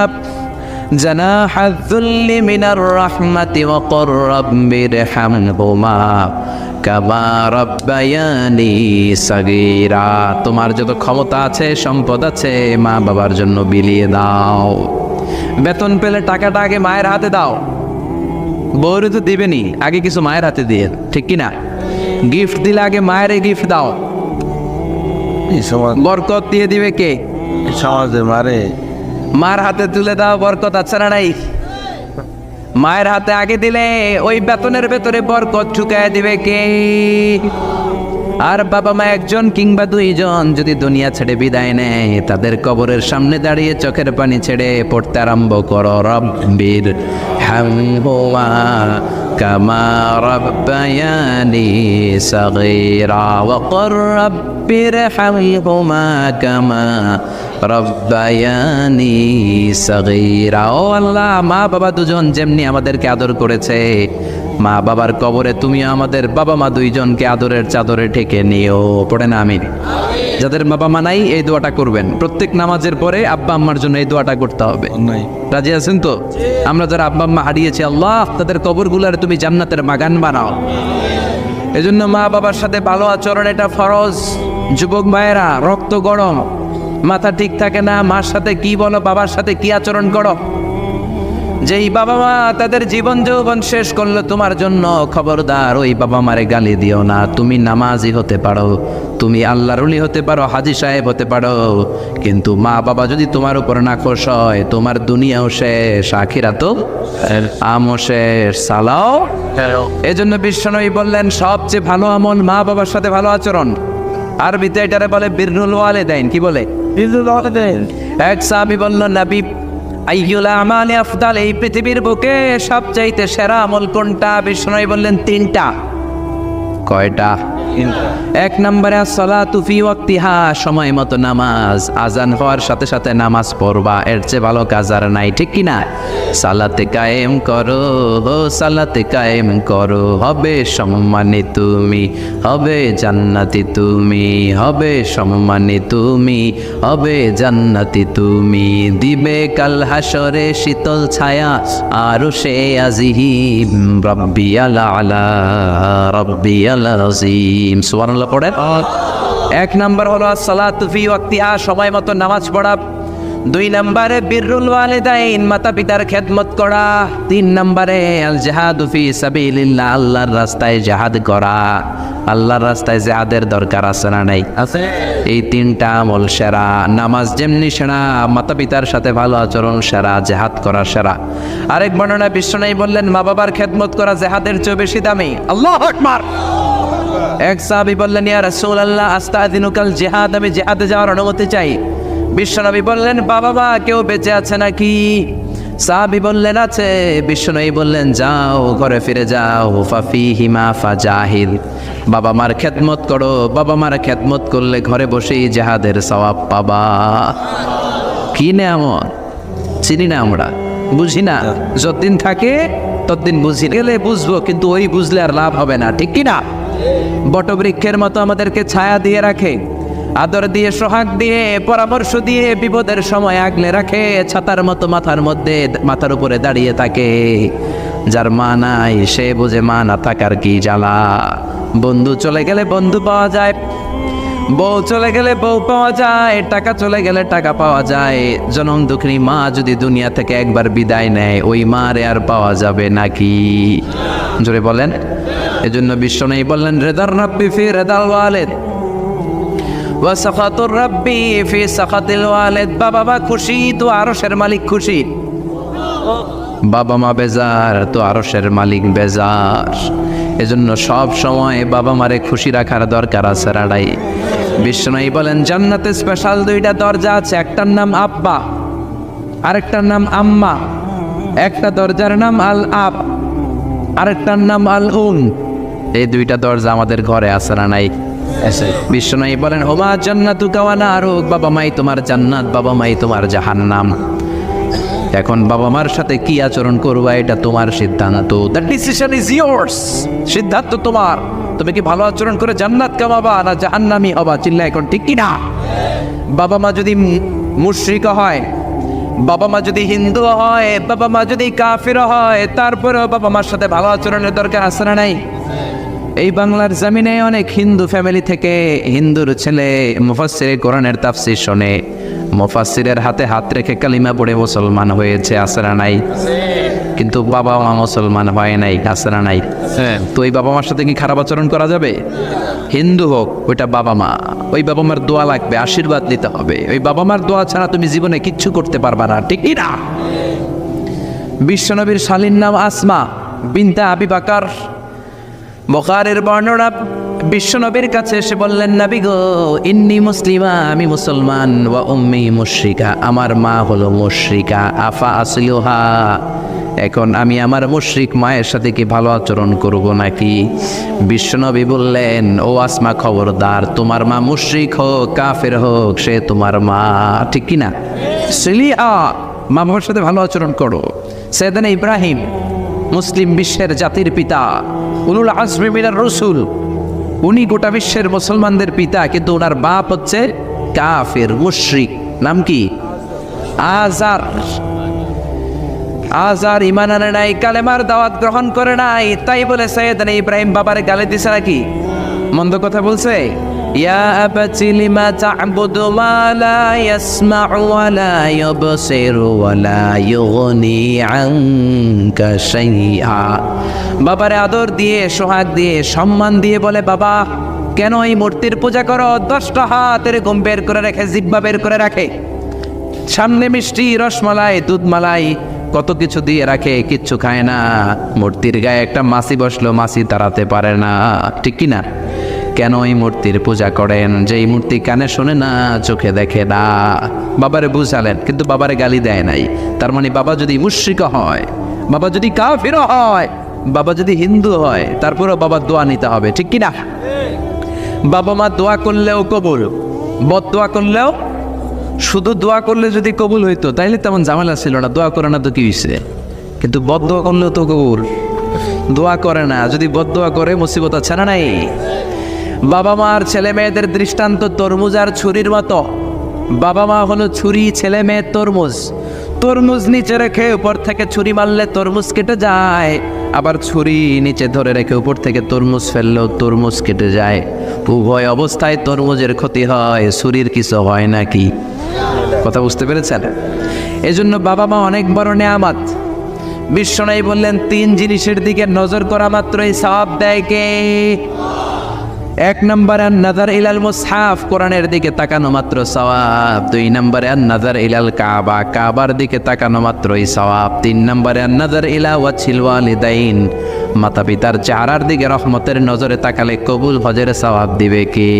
জানাহায যুল্লি মিনার রাহমাতি ওয়া কুর রাব্বিরহামহুমা কামা রাব্বায়ানি সাগীরা। তোমার যত ক্ষমতা আছে, সম্পদ আছে, মা বাবার জন্য বিলিয়ে দাও। বেতন পেলে টাকাটা আগে মায়ের হাতে দাও। বউরে তো দিবেনি, আগে কিছু মায়ের হাতে দিয়ে, ঠিক কি না? গিফট দিলে আগে মায়ের গিফট দাও। বরকত দিয়ে দিবে কে? সমাজে মারে মার হাতে তুলে দাও, বরকত আছে না নাই? মায়ের হাতে আগে দিলে ওই বেতনের ভেতরে বরকত ঢুকায় দিবে কে? আর বাবা মা একজন কিংবা 2 জন যদি দুনিয়া ছেড়ে বিদায় নেয়, তাদের কবরের সামনে দাঁড়িয়ে চোখের পানি ছেড়ে পড়তে আরম্ভ করো রব্বির হামহুমা কামা রাব্বায়ানি সাগীরা ওয়া কুর রাব্বির হামহুমা কামা রব্বায়ানি সাগীরা। ও আল্লাহ, মা বাবা দুজন যেমনি আমাদেরকে আদর করেছে, মা বাবার কবরে তুমি আমাদের বাবা মা 2 জনকে আদরের চাদরে ঢেকে নিও। পড়ে না আমিন। যাদের বাবা মা নাই এই দোয়াটা করবেন, প্রত্যেক নামাজের পরে আব্বা আম্মার জন্য এই দোয়াটা করতে হবে। নাই রাজি আছেন তো? আমরা যারা আব্বা আম্মা হারিয়েছি, আল্লাহ তাদের কবরগুলার তুমি জান্নাতের বাগান বানাও। এজন্য মা বাবার সাথে ভালো আচরণ এটা ফরজ। যুবক ভাইয়েরা, রক্ত গরম, মাথা ঠিক থাকে না, মার সাথে কি বলো, বাবার সাথে কি আচরণ করো। যেই বাবা মা তাদের জীবন যৌবন শেষ করলো তোমার জন্য, খবরদার ওই বাবা মারে গালি দিও না। তুমি নামাজি হতে পারো, তুমি আল্লাহর ওলি হতে পারো, হাজী সাহেব হতে পারো, কিন্তু মা বাবা যদি তোমার উপর নাখোশ হয়, তোমার দুনিয়াও শেষ, আখিরাতও আমও শেষ। সালাও। এজন্য বিশ্বনবী বললেন সবচেয়ে ভালো আমল মা বাবার সাথে ভালো আচরণ। আরবিতে এটারে বলে বিররুল ওয়ালিদাইন। কি বলে? বিররুল ওয়ালিদাইন। এক সাহাবী বলল, নবী আইয়ুল আমালি আফদাল, এই পৃথিবীর বুকে সবচাইতে সেরা আমল কোনটা? বিষ্ণু বললেন 3টা। কয়টা? 1 নম্বরে আসসালাতু ফি ওয়াক্তিহা, সময় মতো নামাজ, আজান হওয়ার সাথে সাথে নামাজ পড়বা, এর চেয়ে ভালো কাজ আর নাই, ঠিক কি না? সালাতে কায়েম করো, সালাতে কায়েম করো, হবে সম্মানী তুমি, হবে জান্নাতি তুমি, হবে সম্মানী তুমি, হবে জান্নাতি তুমি, দিবে কাল হাসরে শীতল ছায়া আরশে আজিম, রাব্বিয়াল আলা রাব্বিয়াল আযীম। সুবহানাল্লাহ পড়েন। 1 নাম্বার হলো আসসালাতু ফি ওয়াক্তিহা, সময় মতো নামাজ পড়া। 2 নম্বরে বিররুল ওয়ালিদাইন, মাতা পিতার খেদমত করা। 3 নম্বরে আল জিহাদু ফি সাবিলিল্লাহ, আল্লাহর রাস্তায় জিহাদ করা। আল্লাহর রাস্তায় জিহাদের দরকার আছে না নাই? আছে। এই 3টা আমল সেরা। নামাজ যেমনি সেরা, মাতা পিতার সাথে ভালো আচরণ সেরা, জিহাদ করা সেরা। আরেক বর্ণনা বিশ্বনবী বললেন মা বাবার খেদমত করা জিহাদের চেয়ে বেশি দামি। আল্লাহু আকবার। এক সাহাবী বললেন, ইয়া রাসূলুল্লাহ আস্তাযিনুকাল জিহাদ, আমি জিহাদে যাওয়ার অনুমতি চাই। বিশ্বনবী বললেন, বাবা মা কেউ বেঁচে আছে নাকি? সাহাবী বললেন, আছে। বিশ্বনবী বললেন, যাও ঘরে ফিরে যাও, ফাফিহিমা ফাজাহিদ, বাবা মার খেদমত করো, বাবা মার খেদমত করলে ঘরে বসেই জিহাদের সওয়াব পাবা। কি নেয়ামত, চিনি না আমরা, বুঝি না, যতদিন থাকে ততদিন বুঝি, গেলে বুঝবো, কিন্তু ওই বুঝলে আর লাভ হবে না, ঠিক কি না? বটবৃক্ষের মতো আমাদেরকে ছায়া দিয়ে রাখে, আদর দিয়ে, সোহাগ দিয়ে, পরামর্শ দিয়ে, বিপদের সময় আগলে রাখে, ছাতার মতো মাথার উপরে দাঁড়িয়ে থাকে। যার মা নাই সে বোঝে মা না থাকার কি জ্বালা। বন্ধু চলে গেলে বন্ধু পাওয়া যায়, বউ চলে গেলে বউ পাওয়া যায়, টাকা চলে গেলে টাকা পাওয়া যায়। জনম দুঃখিনী মা যদি দুনিয়া থেকে একবার বিদায় নেয়, ওই মারে আর পাওয়া যাবে নাকি? জোরে বলেন। এজন্য বিশ্বনবী বললেন, রেদার রাব্বি ফি রেদাল ওয়ালিদ ওয়া সাখাতুর রাব্বি ফি সাখাতিল ওয়ালিদ। বাবা মা খুশি তো আরশের মালিক খুশি, বাবা মা বেজার তো আরশের মালিক বেজার। এজন্য সব সময় বাবা মারে খুশি রাখার দরকার আছে রাড়াই। বিশ্বনবী বলেন, জান্নাতে স্পেশাল দুইটা দরজা আছে, একটার নাম আব্বা, আরেকটার নাম আম্মা। একটা দরজার নাম আল আব, আরেকটার নাম আল উম। এই দুইটা দরজা আমাদের ঘরে আছে না নাই? বিশ্বনবী বলেন, হুমা জান্নাতুকা ওয়া নারুক, বাবা মাই তোমার জান্নাত, বাবা মাই তোমার জাহান্নাম। এখন বাবা মার সাথে কি আচরণ করবা এটা তোমার সিদ্ধান্ত, দ্য ডিসিশন ইজ ইয়ার্স। সিদ্ধান্ত তোমার, তুমি কি ভালো আচরণ করে জান্নাত কামাবা না জাহান্নামী হবা? চিল্লা এখন, ঠিক কি না? বাবা মা যদি মুশরিক হয়, বাবা মা যদি হিন্দু হয়, বাবা মা যদি কাফির হয়, তারপরেও বাবা মার সাথে ভালো আচরণের দরকার আছে না নাই? এই বাংলার জমিনে অনেক হিন্দু ফ্যামিলি থেকে হিন্দুর ছেলে মুফাসসিরে কোরআনের তাফসীর শোনে, মুফাসসিরের হাতে হাত রেখে কালিমা পড়ে মুসলমান হয়েছে, আছে না নাই? কিন্তু বাবা মা মুসলমান হয় নাই, আছে না নাই? তো এই বাবা মার সাথে কি খারাপ আচরণ করা যাবে? হিন্দু হোক, ওইটা বাবা মা, ওই বাবা মার দোয়া লাগবে, আশীর্বাদ নিতে হবে। ওই বাবা মার দোয়া ছাড়া তুমি জীবনে কিচ্ছু করতে পারবা না, ঠিক কি না? বিশ্বনবীর শালীর নাম আসমা বিনতে আবি বকর। বুখারীর বর্ণনা, বিশ্বনবীর কাছে এসে বললেন, নবী গো, ইন্নী মুসলিমা, আমি মুসলমান, ওয়া উম্মি মুশরিকা, আমার মা হলো মুশরিকা, আফা আসলিহা, এখন আমি আমার মুশরিক মায়ের সাথে কি ভালো আচরণ করব নাকি? বিশ্বনবী বললেন, ও আসমা, খবরদার, তোমার মা মুশরিক হোক কাফের হোক, সে তোমার মা, ঠিক কি না? সিলিহা, মা বাবার সাথে ভালো আচরণ করো। সাইয়েদনা ইব্রাহিম, মুসলিম বিশ্বের জাতির পিতা, উলুল আজমি মিনার রাসূল, উনি গোটা বিশ্বের মুসলমানদের পিতা, কিন্তু ওনার বাপ হচ্ছে কাফের মুশরিক। নাম কি? আজার। আজার ঈমান আনে নাই, কালেমার দাওয়াত গ্রহণ করে নাই, তাই বলে সাইয়েদনা ইব্রাহিম বাবারে গালি দিছে নাকি? মন্দ কথা বলছে? ইয়া আবাতি লিমা তা'বুদু মা লা ইয়াসমা'ু ওয়া লা ইউবসিরু ওয়া লা ইউগনি আনকা শাইআ। বাবারে আদর দিয়ে, সোহাগ দিয়ে, সম্মান দিয়ে বলে, বাবা কেন এই মূর্তির পূজা করো? 10টা হাত এরকম বের করে রাখে, জিহ্বা বের করে রাখে, সামনে মিষ্টি, রসমালাই, দুধমালাই, কত কিছু দিয়ে রাখে, কিচ্ছু খায় না। মূর্তির গায়ে একটা মাছি বসলো, মাছি তাড়াতে পারে না, ঠিক কি না? কেন এই মূর্তির পূজা করেন? যে এই মূর্তি কানে শোনে না, চোখে দেখে না। বাবারে বুঝালেন, কিন্তু বাবারে গালি দেয় নাই। তার মানে বাবা যদি মুশরিক হয়, বাবা যদি কাফির হয়, বাবা যদি হিন্দু হয়, তারপরেও বাবার দোয়া নিতে হবে, ঠিক কি না? বাবা মা দোয়া করলেও কবুল, বদদোয়া করলেও। শুধু দোয়া করলে যদি কবুল হইতো তাইলে তেমন ঝামেলা ছিল না, দোয়া করে না তো কি হয়েছে? কিন্তু বদদোয়া করলেও তো কবুল। দোয়া করে না, যদি বদদোয়া করে মুসিবত আছে না নাই? বাবা মার ছেলে মেয়েদের দৃষ্টান্ত তরমুজ আর ছুরির মতো। বাবা মা হলো ছুরি, ছেলে মেয়ে তরমুজ। তরমুজ নিচে রেখে উপর থেকে ছুরি মারলে তরমুজ কেটে যায়, আবার ছুরি নিচে ধরে রেখে উপর থেকে তরমুজ ফেললেও তরমুজ কেটে যায়। উভয় অবস্থায় তরমুজের ক্ষতি হয়, ছুরির কিছু হয় নাকি? কথা বুঝতে পেরেছেন? এজন্য বাবা মা অনেক বড় নেয়ামত। বিশ্বনবী বললেন, 3 জিনিসের দিকে নজর করা মাত্রই সওয়াব দেয় কে? 1 নম্বরে আন-নাযার ইলাল মুসহাফ, কোরআনের দিকে তাকানো মাত্র সওয়াব। 2 নম্বরে আন-নাযার ইলাল কাবা, কাবার দিকে তাকানো মাত্রই সওয়াব। 3 নম্বরে আন-নাযার ইলা ওয়াজহিল ওয়ালিদাইন, মাতা পিতার চেহারার দিকে রহমতের নজরে তাকালে কবুল হজের সওয়াব দিবে কি?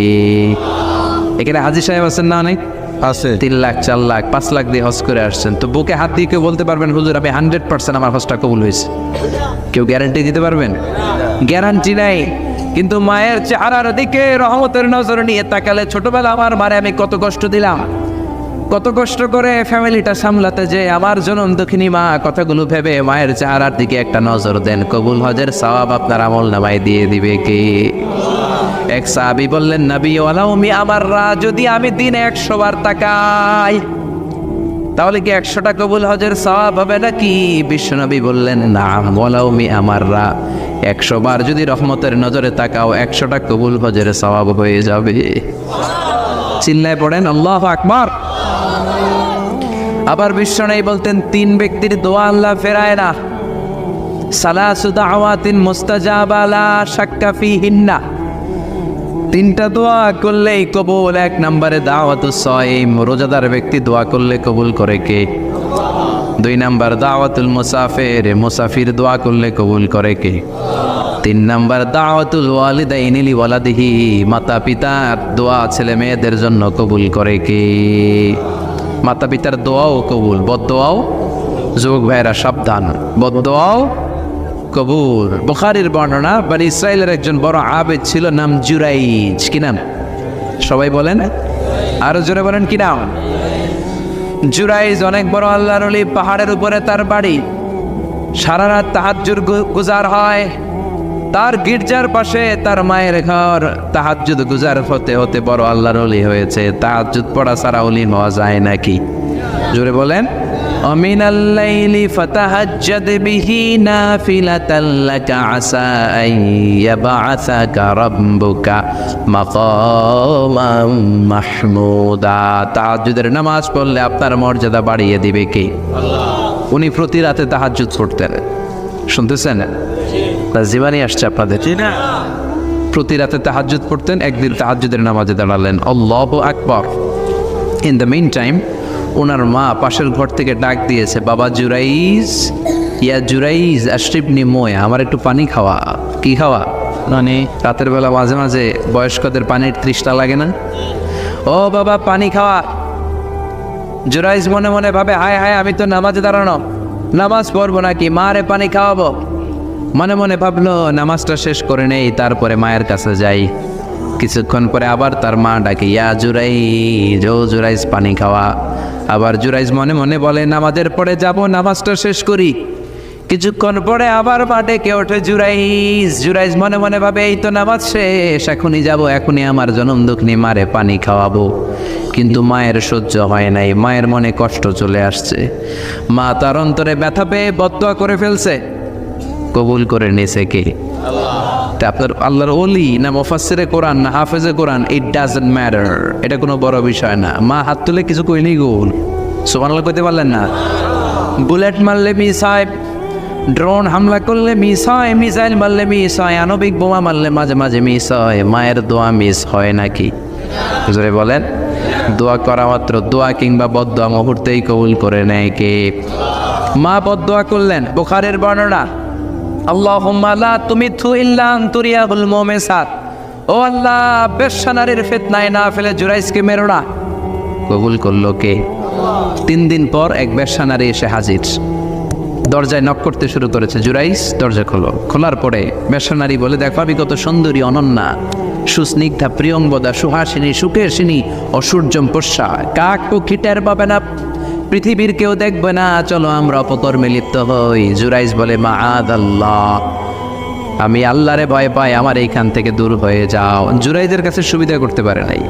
এখানে হাজী সাহেব আছেন না অনেক? আছে 3 লাখ 4 লাখ 5 লাখ দিয়ে হজ করে আসছেন, তো বুকে হাত দিয়ে কেউ বলতে পারবেন হুজুর আমি 100% আমার হজটা কবুল হয়েছে? কেউ গ্যারান্টি দিতে পারবেন? গ্যারান্টি নাই। কিন্তু মায়ের চেহারার দিকে রহমতের নজর নিয়ে তাকালে, ছোটবেলা আমার মারে আমি কত কষ্ট দিলাম, কত কষ্ট করে ফ্যামিলিটা সামলাতে, যে আমার জনম দক্ষিণী মা, কথাগুলো ভেবে মায়ের চেহারার দিকে একটা নজর দেন, কবুল হজের সওয়াব আপনার আমল নামায় দিয়ে দিবে কি? এক সাহাবী বললেন, নবী ওয়ালাউ মি আমাররা, যদি আমি দিনে 100 বার তাকাই তাহলে কি 100টা কবুল হজের সওয়াব হবে নাকি? বিশ্বনবী বললেন, নাম ওয়ালাউ মি আমাররা, 100 বার যদি রহমতের নজরে তাকাও 100টা কবুল হজের সওয়াব হয়ে যাবে। চিল্লায় পড়েন আল্লাহু আকবার। আবার বিশ্বনবী বলতেন, 3 ব্যক্তির দোয়া আল্লাহ ফেরায় না, সালাসু দাওয়াতিন মুস্তাজাবা লা শাক্কা ফিহিন্না, 3টা দোয়া করলেই কবুল। 1 নম্বরে দাওয়াতুস সাইম, রোজাদার ব্যক্তি দোয়া করলে কবুল করে কে? 2 নম্বর দাওয়াতুল মুসাফির, মুসাফির দোয়া করলে কবুল করে কে? 3 নম্বর দাওয়াতুল ওয়ালিদাইনি লিওয়ালাদিহি, মাতা পিতার দোয়া ছেলে মেয়েদের জন্য কবুল করে কে? মাতা পিতার দোয়াও কবুল, বদদোয়াও, যুবক ভাইরা সাবধান, বদদোয়াও কবুল। বুখারীর বর্ণনা, বনি ইসরাইলের একজন বড় আবেদ ছিল, নাম জুরাইজ। কি নাম? সবাই বলেন, আরো জোরে বলেন কি নাম? জুরাইজ অনেক বড় আল্লাহর ওলি, পাহাড়ের উপরে তার বাড়ি, সারা রাত তাহাজ্জুদ গুজার হয়। তার গির্জার পাশে তার মায়ের ঘর, তাহাজ্জুদ গুজার হতে হতে বড় আল্লাহর ওলি হয়েছে। তাহাজ্জুদ পড়া ছাড়া ওলি হওয়া যায় নাকি? জোরে বলেন। অমিনাল লাইলি ফাতাহাজ্জাদ বিহি নাফিলাতাল লাকা আসা আন ইয়াবআসাকা রাব্বুকা মাকামান মাহমুদা। তাহাজ্জুদের নামাজ পড়লে আপনার মর্যাদা বাড়িয়ে দিবে কে? আল্লাহ। উনি প্রতি রাতে তাহাজ্জুদ পড়তেন, শুনতেছেন? জীবানী আসছে আপনাদের, প্রতি রাতে তাহাজ্জুদ পড়তেন। একদিন তাহাজ্জুদের নামাজে দাঁড়ালেন, আল্লাহু আকবার। ইন দ্য মিন টাইম ওনার মা পাশের ঘর থেকে ডাক দিয়েছে, বাবা জুরাইজ, ইয়া জুরাইজ আশরিবনি মোয়া, আমার একটু পানি খাওয়া। কি খাওয়া? মানে রাতের বেলা মাঝে মাঝে বয়স্কদের পানির তৃষ্ণা লাগে না? ও বাবা পানি খাওয়া। জুরাইজ মনে মনে ভাবে, হায় হায় আমি তো নামাজে দাঁড়ানো, নামাজ পড়বো নাকি, মারে পানি খাওয়াবো। মনে মনে ভাবলো নামাজটা শেষ করে নেই, তারপরে মায়ের কাছে যাই। কিছুক্ষণ পরে আবার তার মা ডাকে, ইয়া জুরাইজ, ও জুরাইজ পানি খাওয়া। আবার জুরাইজ মনে মনে বলে, নামাজের পরে যাব, নামাজটা শেষ করি। কিছুক্ষণ পরে আবার মা ডেকে ওঠে, জুরাইজ। জুরাইজ মনে মনে ভাবে, এই তো নামাজ শেষ, এখনই যাব, এখনই আমার জনম দুঃখিনী মারে পানি খাওয়াবো। কিন্তু মায়ের সহ্য হয় নাই, মায়ের মনে কষ্ট চলে আসছে। মা তার অন্তরে ব্যথা পেয়ে বদদোয়া করে ফেলছে, কবুল করে নিছে কে? আল্লাহ। আপনার আল্লাহর ওলি না মুফাসসিরে কোরআন না হাফেজে কোরআন, ইট ডাজন্ট ম্যাটার, এটা কোনো বড় বিষয় না। মা হাত তুলে কিছু কইনি, গোল সুবহানাল্লাহ কইতে পারলেন না? বুলেট মারলে মিস হয়, ড্রোন হামলা করলে মিস হয়, মিসাইল মারলে মিস হয়, আণবিক বোমা মারলে মাঝে মাঝে মিস হয়। মায়ের দোয়া মিস হয় নাকি? জোরে বলেন। দোয়া করা মাত্র, দোয়া কিংবা বদদোয়া মুহূর্তেই কবুল করে নেয় কে? মা বদদোয়া করলেন। বুখারীর বর্ণনা, আল্লাহুম্মা লা তুমিতহু ইল্লা আন তুরিয়াহুল মুমিসাত, ও আল্লাহ বেশ্যা নারীর ফিতনায় না ফেলে জুরাইজকে মেরো না। কবুল করলো কে? 3 দিন পর এক বেশ্যা নারী এসে হাজির, দরজায় নক করতে শুরু করেছে। জুরাইজ দরজা খোলো। খোলার পরে বেশ্যা নারী বলে, দেখো আমি কত সুন্দরী, অনন্যা, সুস্নিগ্ধা, প্রিয়ংবদা, সুহাসিনী, সুকেশিনী, অসূর্যম পোষ্যা, কাক পক্ষী টের পাবে না, পৃথিবীর কেউ দেখবে না, চলো আমরা অপকর্মে লিপ্ত হই। জুরাইজ বলে, মাআদাল্লাহ, আমি আল্লাহরে ভয় পাই, আমার এইখান থেকে দূর হয়ে যাও। জুরাইজের কাছে সুবিধা করতে পারে নাই,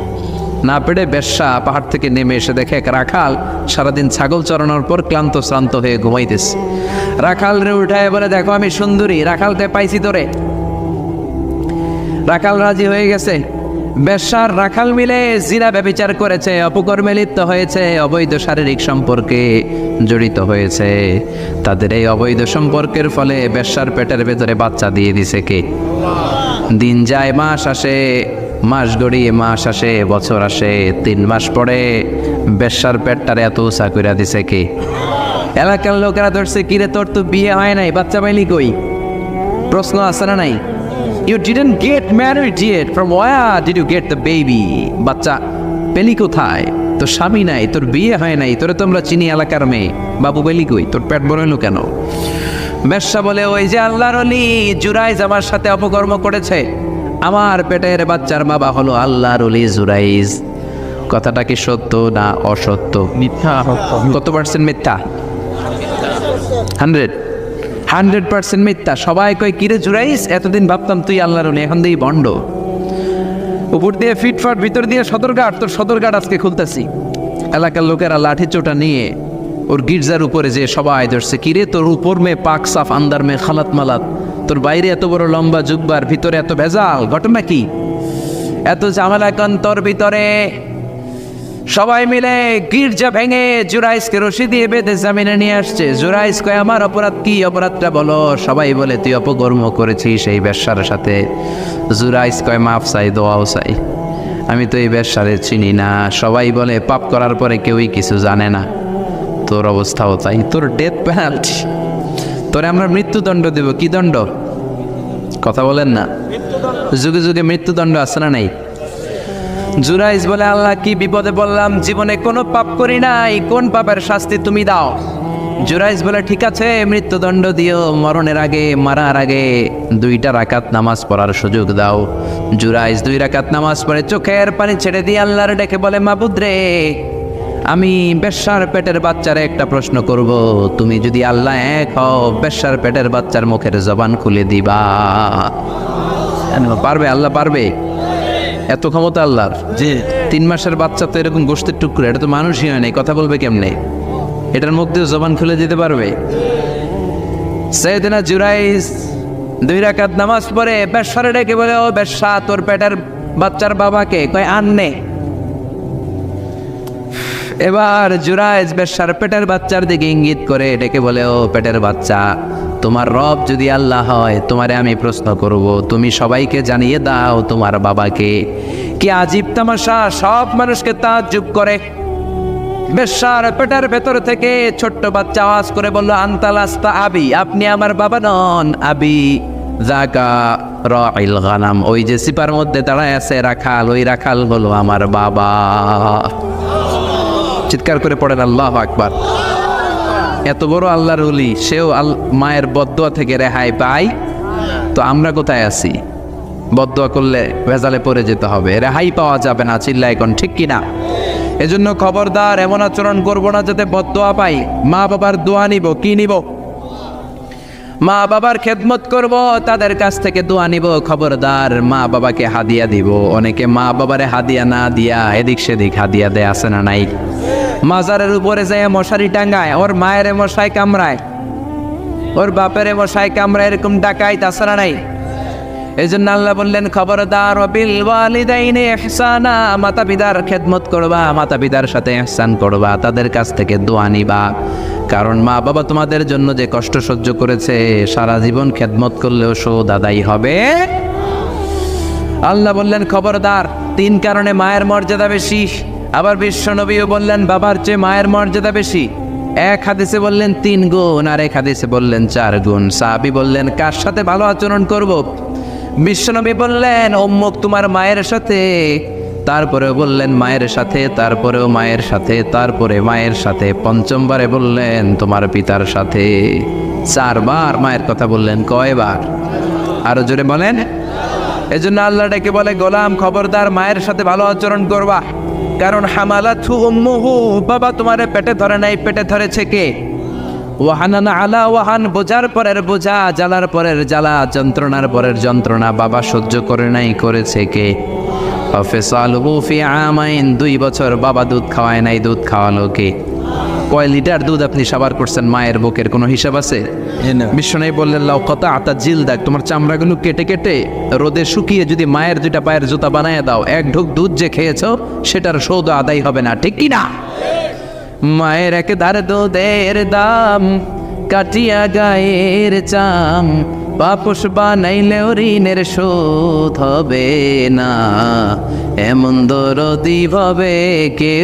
না পেরে বেশ্যা পাহাড় থেকে নেমে এসে দেখে এক রাখাল সারাদিন ছাগল চড়ানোর পর ক্লান্ত শ্রান্ত হয়ে ঘুমাইতেছে। রাখাল রে উঠায় বলে, দেখো আমি সুন্দরী, রাখালতে পাইছি তোরে। রাখাল রাজি হয়ে গেছে। বেশ্যার রাখাল মিলে জিনা ব্যভিচার করেছে, অপকর্মে লিপ্ত হয়েছে, অবৈধ শারীরিক সম্পর্কে জড়িত হয়েছে। তাদের এই অবৈধ সম্পর্কের ফলে বেশ্যার পেটের ভেতরে বাচ্চা দিয়ে দিছে কে? দিন যায়, মাস আসে, মাস গড়িয়ে মাস আসে, বছর আসে, 3 মাস পরে বেশ্যার পেটটারে এত উঁচা কইরা দিছে কে? এলাকার লোকেরা ধরছে, কিরে তোর তো বিয়ে হয় নাই, বাচ্চা পাইলি কই? প্রশ্ন আছে না নাই? You didn't get married yet. From where did you get the baby? বাচ্চা পেলি কোথায়? তোর স্বামী নাই, তোর বিয়ে হয় নাই, তোরে তোমরা চিনি এলাকার মেয়ে, বাবু পেলি কই? তোর পেট বড় হলো কেন? বেশ্যা বলে, ওই যে আল্লাহর ওলি জুরাইজ আমার সাথে অপকর্ম করেছে, আমার পেটের বাচ্চার বাবা হলো আল্লাহর ওলি জুরাইজ। কথাটা কি সত্য না অসত্য? মিথ্যা। কত পার্সেন্ট মিথ্যা? 100% মিথ্যা। সবাই কয় কিরে জুরাইস, এতদিন ভাবতাম তুই আল্লাহর ওলি, এখন দিয়ে বন্ড। উপর দিয়ে ফিটফাট, ভিতর দিয়ে সদরঘাট। তোর সদরঘাট আজকে খুলতেছি। এলাকার লোকেরা লাঠি চোটা নিয়ে ওর গির্জার উপরে যে সবাই ধরছে, কিরে তোর উপর মে পাক সাফ, আন্দার মে খালাত মালাত, তোর বাইরে এত বড় লম্বা জুব্বার, ভিতরে এত ভেজাল, ঘটনা কি? এত ঝামেলা কেন তোর ভিতরে? সবাই মিলে গির্জা ভেঙে জুরাইসকে রশি দিয়ে বেঁধে জামিনে নিয়ে আসছে। জুরাইস কয়, আমার অপরাধ কি? অপরাধটা বলো। সবাই বলে, তুই অপকর্ম করেছিস সেই বেশ্যার সাথে। জুরাইস কয়, মাফ চাই, দোয়াও চাই, আমি তো এই বেশ্যারে চিনি না। সবাই বলে, পাপ করার পরে কেউই কিছু জানে না, তোর অবস্থাও তাই, তোর ডেথ পেনাল্টি, তোরে আমরা মৃত্যুদণ্ড দেব। কি দণ্ড? কথা বলেন না। যুগে যুগে মৃত্যুদণ্ড আছে না নাই? জুরাইজ বলে, আল্লাহ কি বিপদে বললাম, জীবনে কোনো পাপ করি নাই, কোন পাপের শাস্তি তুমি দাও? জুরাইজ বলে, ঠিক আছে মৃত্যুদণ্ড দিও, মরণের আগে, মারার আগে 2 রাকাত নামাজ পড়ার সুযোগ দাও। জুরাইজ 2 রাকাত নামাজ পড়ে চোখের পানি ছেড়ে দিয়ে আল্লাহর ডেকে বলে, মাবুদ রে, আমি বেশ্যার পেটের বাচ্চারে একটা প্রশ্ন করব, তুমি যদি আল্লাহ এক হও, বেশ্যার পেটের বাচ্চার মুখের জবান খুলে দিবা? পারবে? আল্লাহ পারবে? এত ক্ষমতা আল্লাহর। জি। 3 মাসের বাচ্চা তো এরকম গোষ্ঠের টুকরো, এটা তো মানুষই হয় নাই, কথা বলবে কেমনে? এটার মুখ দিয়ে জবান খুলে দিতে পারবে? সাইয়েদনা জুরাইজ 2 রাকাত নামাজ পড়ে বেশ্যারে ডেকে বলে, ও বেশ্যা, তোর পেটের বাচ্চার বাবাকে? কয়, আননে। এবার জুরাইজ বেশ্যার পেটের বাচ্চার দিকে ইঙ্গিত করে ডেকে বলে, ও পেটের বাচ্চা, তোমার রব যদি আল্লাহ হয়, তোমারে আমি প্রশ্ন করব, তুমি সবাইকে জানিয়ে দাও তোমার বাবাকে। কি আজীব তামাশা, সব মানুষকে তাজ্জুব করে। বেশ্যার পেটের ভেতর থেকে ছোট্ট বাচ্চা আওয়াজ করে বলল, আনতালাস্তা আবি, আপনি আমার বাবা নন। আবি জাকা রাইল গানাম, ওই যে সিপার মধ্যে দাঁড়ায় আছে রাখাল, ওই রাখাল হলো আমার বাবা। চিৎকার করে পড়েন আল্লাহু আকবার। এত বড় আল্লাহর ওলি, সেও মায়ের বদদোয়া থেকে রেহাই পায়, তো আমরা কোথায় আছি? বদদোয়া করলে ভেজালে পড়ে যেতে হবে, রেহাই পাওয়া যাবে না। চিল্লায় এখন ঠিক কিনা? এজন্য খবরদার, এমন আচরণ করব না যাতে বদদোয়া পাই। মা বাবার দোয়া নিব, কি নিব? মা বাবার খেদমত করব, তাদের কাছ থেকে দোয়া নিব। খবরদার, মা বাবাকে হাদিয়া দিব। অনেকে মা বাবারে হাদিয়া না দিয়া এদিক সেদিক হাদিয়া দেয়, আছে না নাই? মাজারের উপরে যায় মশারি টাঙ্গায়, ওর মায়ের মশাই কামড়ায়, ওর বাপের মশাই কামড়ায়, এরকম ডাকাইত, আছে না নাই? এই জন্য আল্লাহ বললেন, খবরদার, বিল ওয়ালিদাইনি ইহসানা, মাতা পিতার খেদমত করবা, মাতা পিতার সাথে ইহসান করবা, তাদের কাছ থেকে দোয়া নিবা। কারণ মা বাবা তোমাদের জন্য যে কষ্ট সহ্য করেছে, সারা জীবন খেদমত করলেও শোধ আদায় হবে। আল্লাহ বললেন, খবরদার, 3 কারণে মায়ের মর্যাদা বেশি। আবার বিশ্ব নবীও বললেন, বাবার চেয়ে মায়ের মর্যাদা বেশি। 1 হাদিসে বললেন 3 গুণ, আর 1 হাদিসে বললেন 4 গুণ। সাহাবী বললেন, কার সাথে ভালো আচরণ করব? বিশ্বনবী বললেন, উম্মুক, তোমার মায়ের সাথে। তারপরেও বললেন মায়ের সাথে, তারপরেও মায়ের সাথে, তারপরে মায়ের সাথে, 5মবারে বললেন তোমার পিতার সাথে। 4 বার মায়ের কথা বললেন। কয়বার? আরো জোরে বলেন। এজন্য আল্লাহ ডেকে বলে, গোলাম, খবরদার, মায়ের সাথে ভালো আচরণ করবা। কারণ হামালাতহু উম্মুহু, বাবা তোমারে পেটে ধরে নাই, পেটে ধরেছে কে? ওয়াহানান আলা ওয়াহান, বোঝার পরের বোঝা, জ্বালার পরের জ্বালা, যন্ত্রণার পরের যন্ত্রণা বাবা সহ্য করে নাই, করেছে কে? ফিসালুহু ফি আমাইন, 2 বছর বাবা দুধ খাওয়ায় নাই, দুধ খাওয়ালো কে? কয় লিটার দুধ আপনি সাবার করছেন মায়ের বুকের, কোনো হিসাব আছে? বিশ্বনবী বললেন, লাউ কাতাআতা জিলদাক, তোমার চামড়াগুলো কেটে কেটে রোদে শুকিয়ে যদি মায়ের 2টা পায়ের জুতা বানায় দাও, 1 ঢোক দুধ যে খেয়েছো সেটার শোধ আদায় হবে না, ঠিক কি না? মায়ের একধারে দুধের দাম, কাটিয়া গায়ের চাম, পাপস বানাইলেও ঋণের শোধ হবে না, এমন দরদি ভাবে কে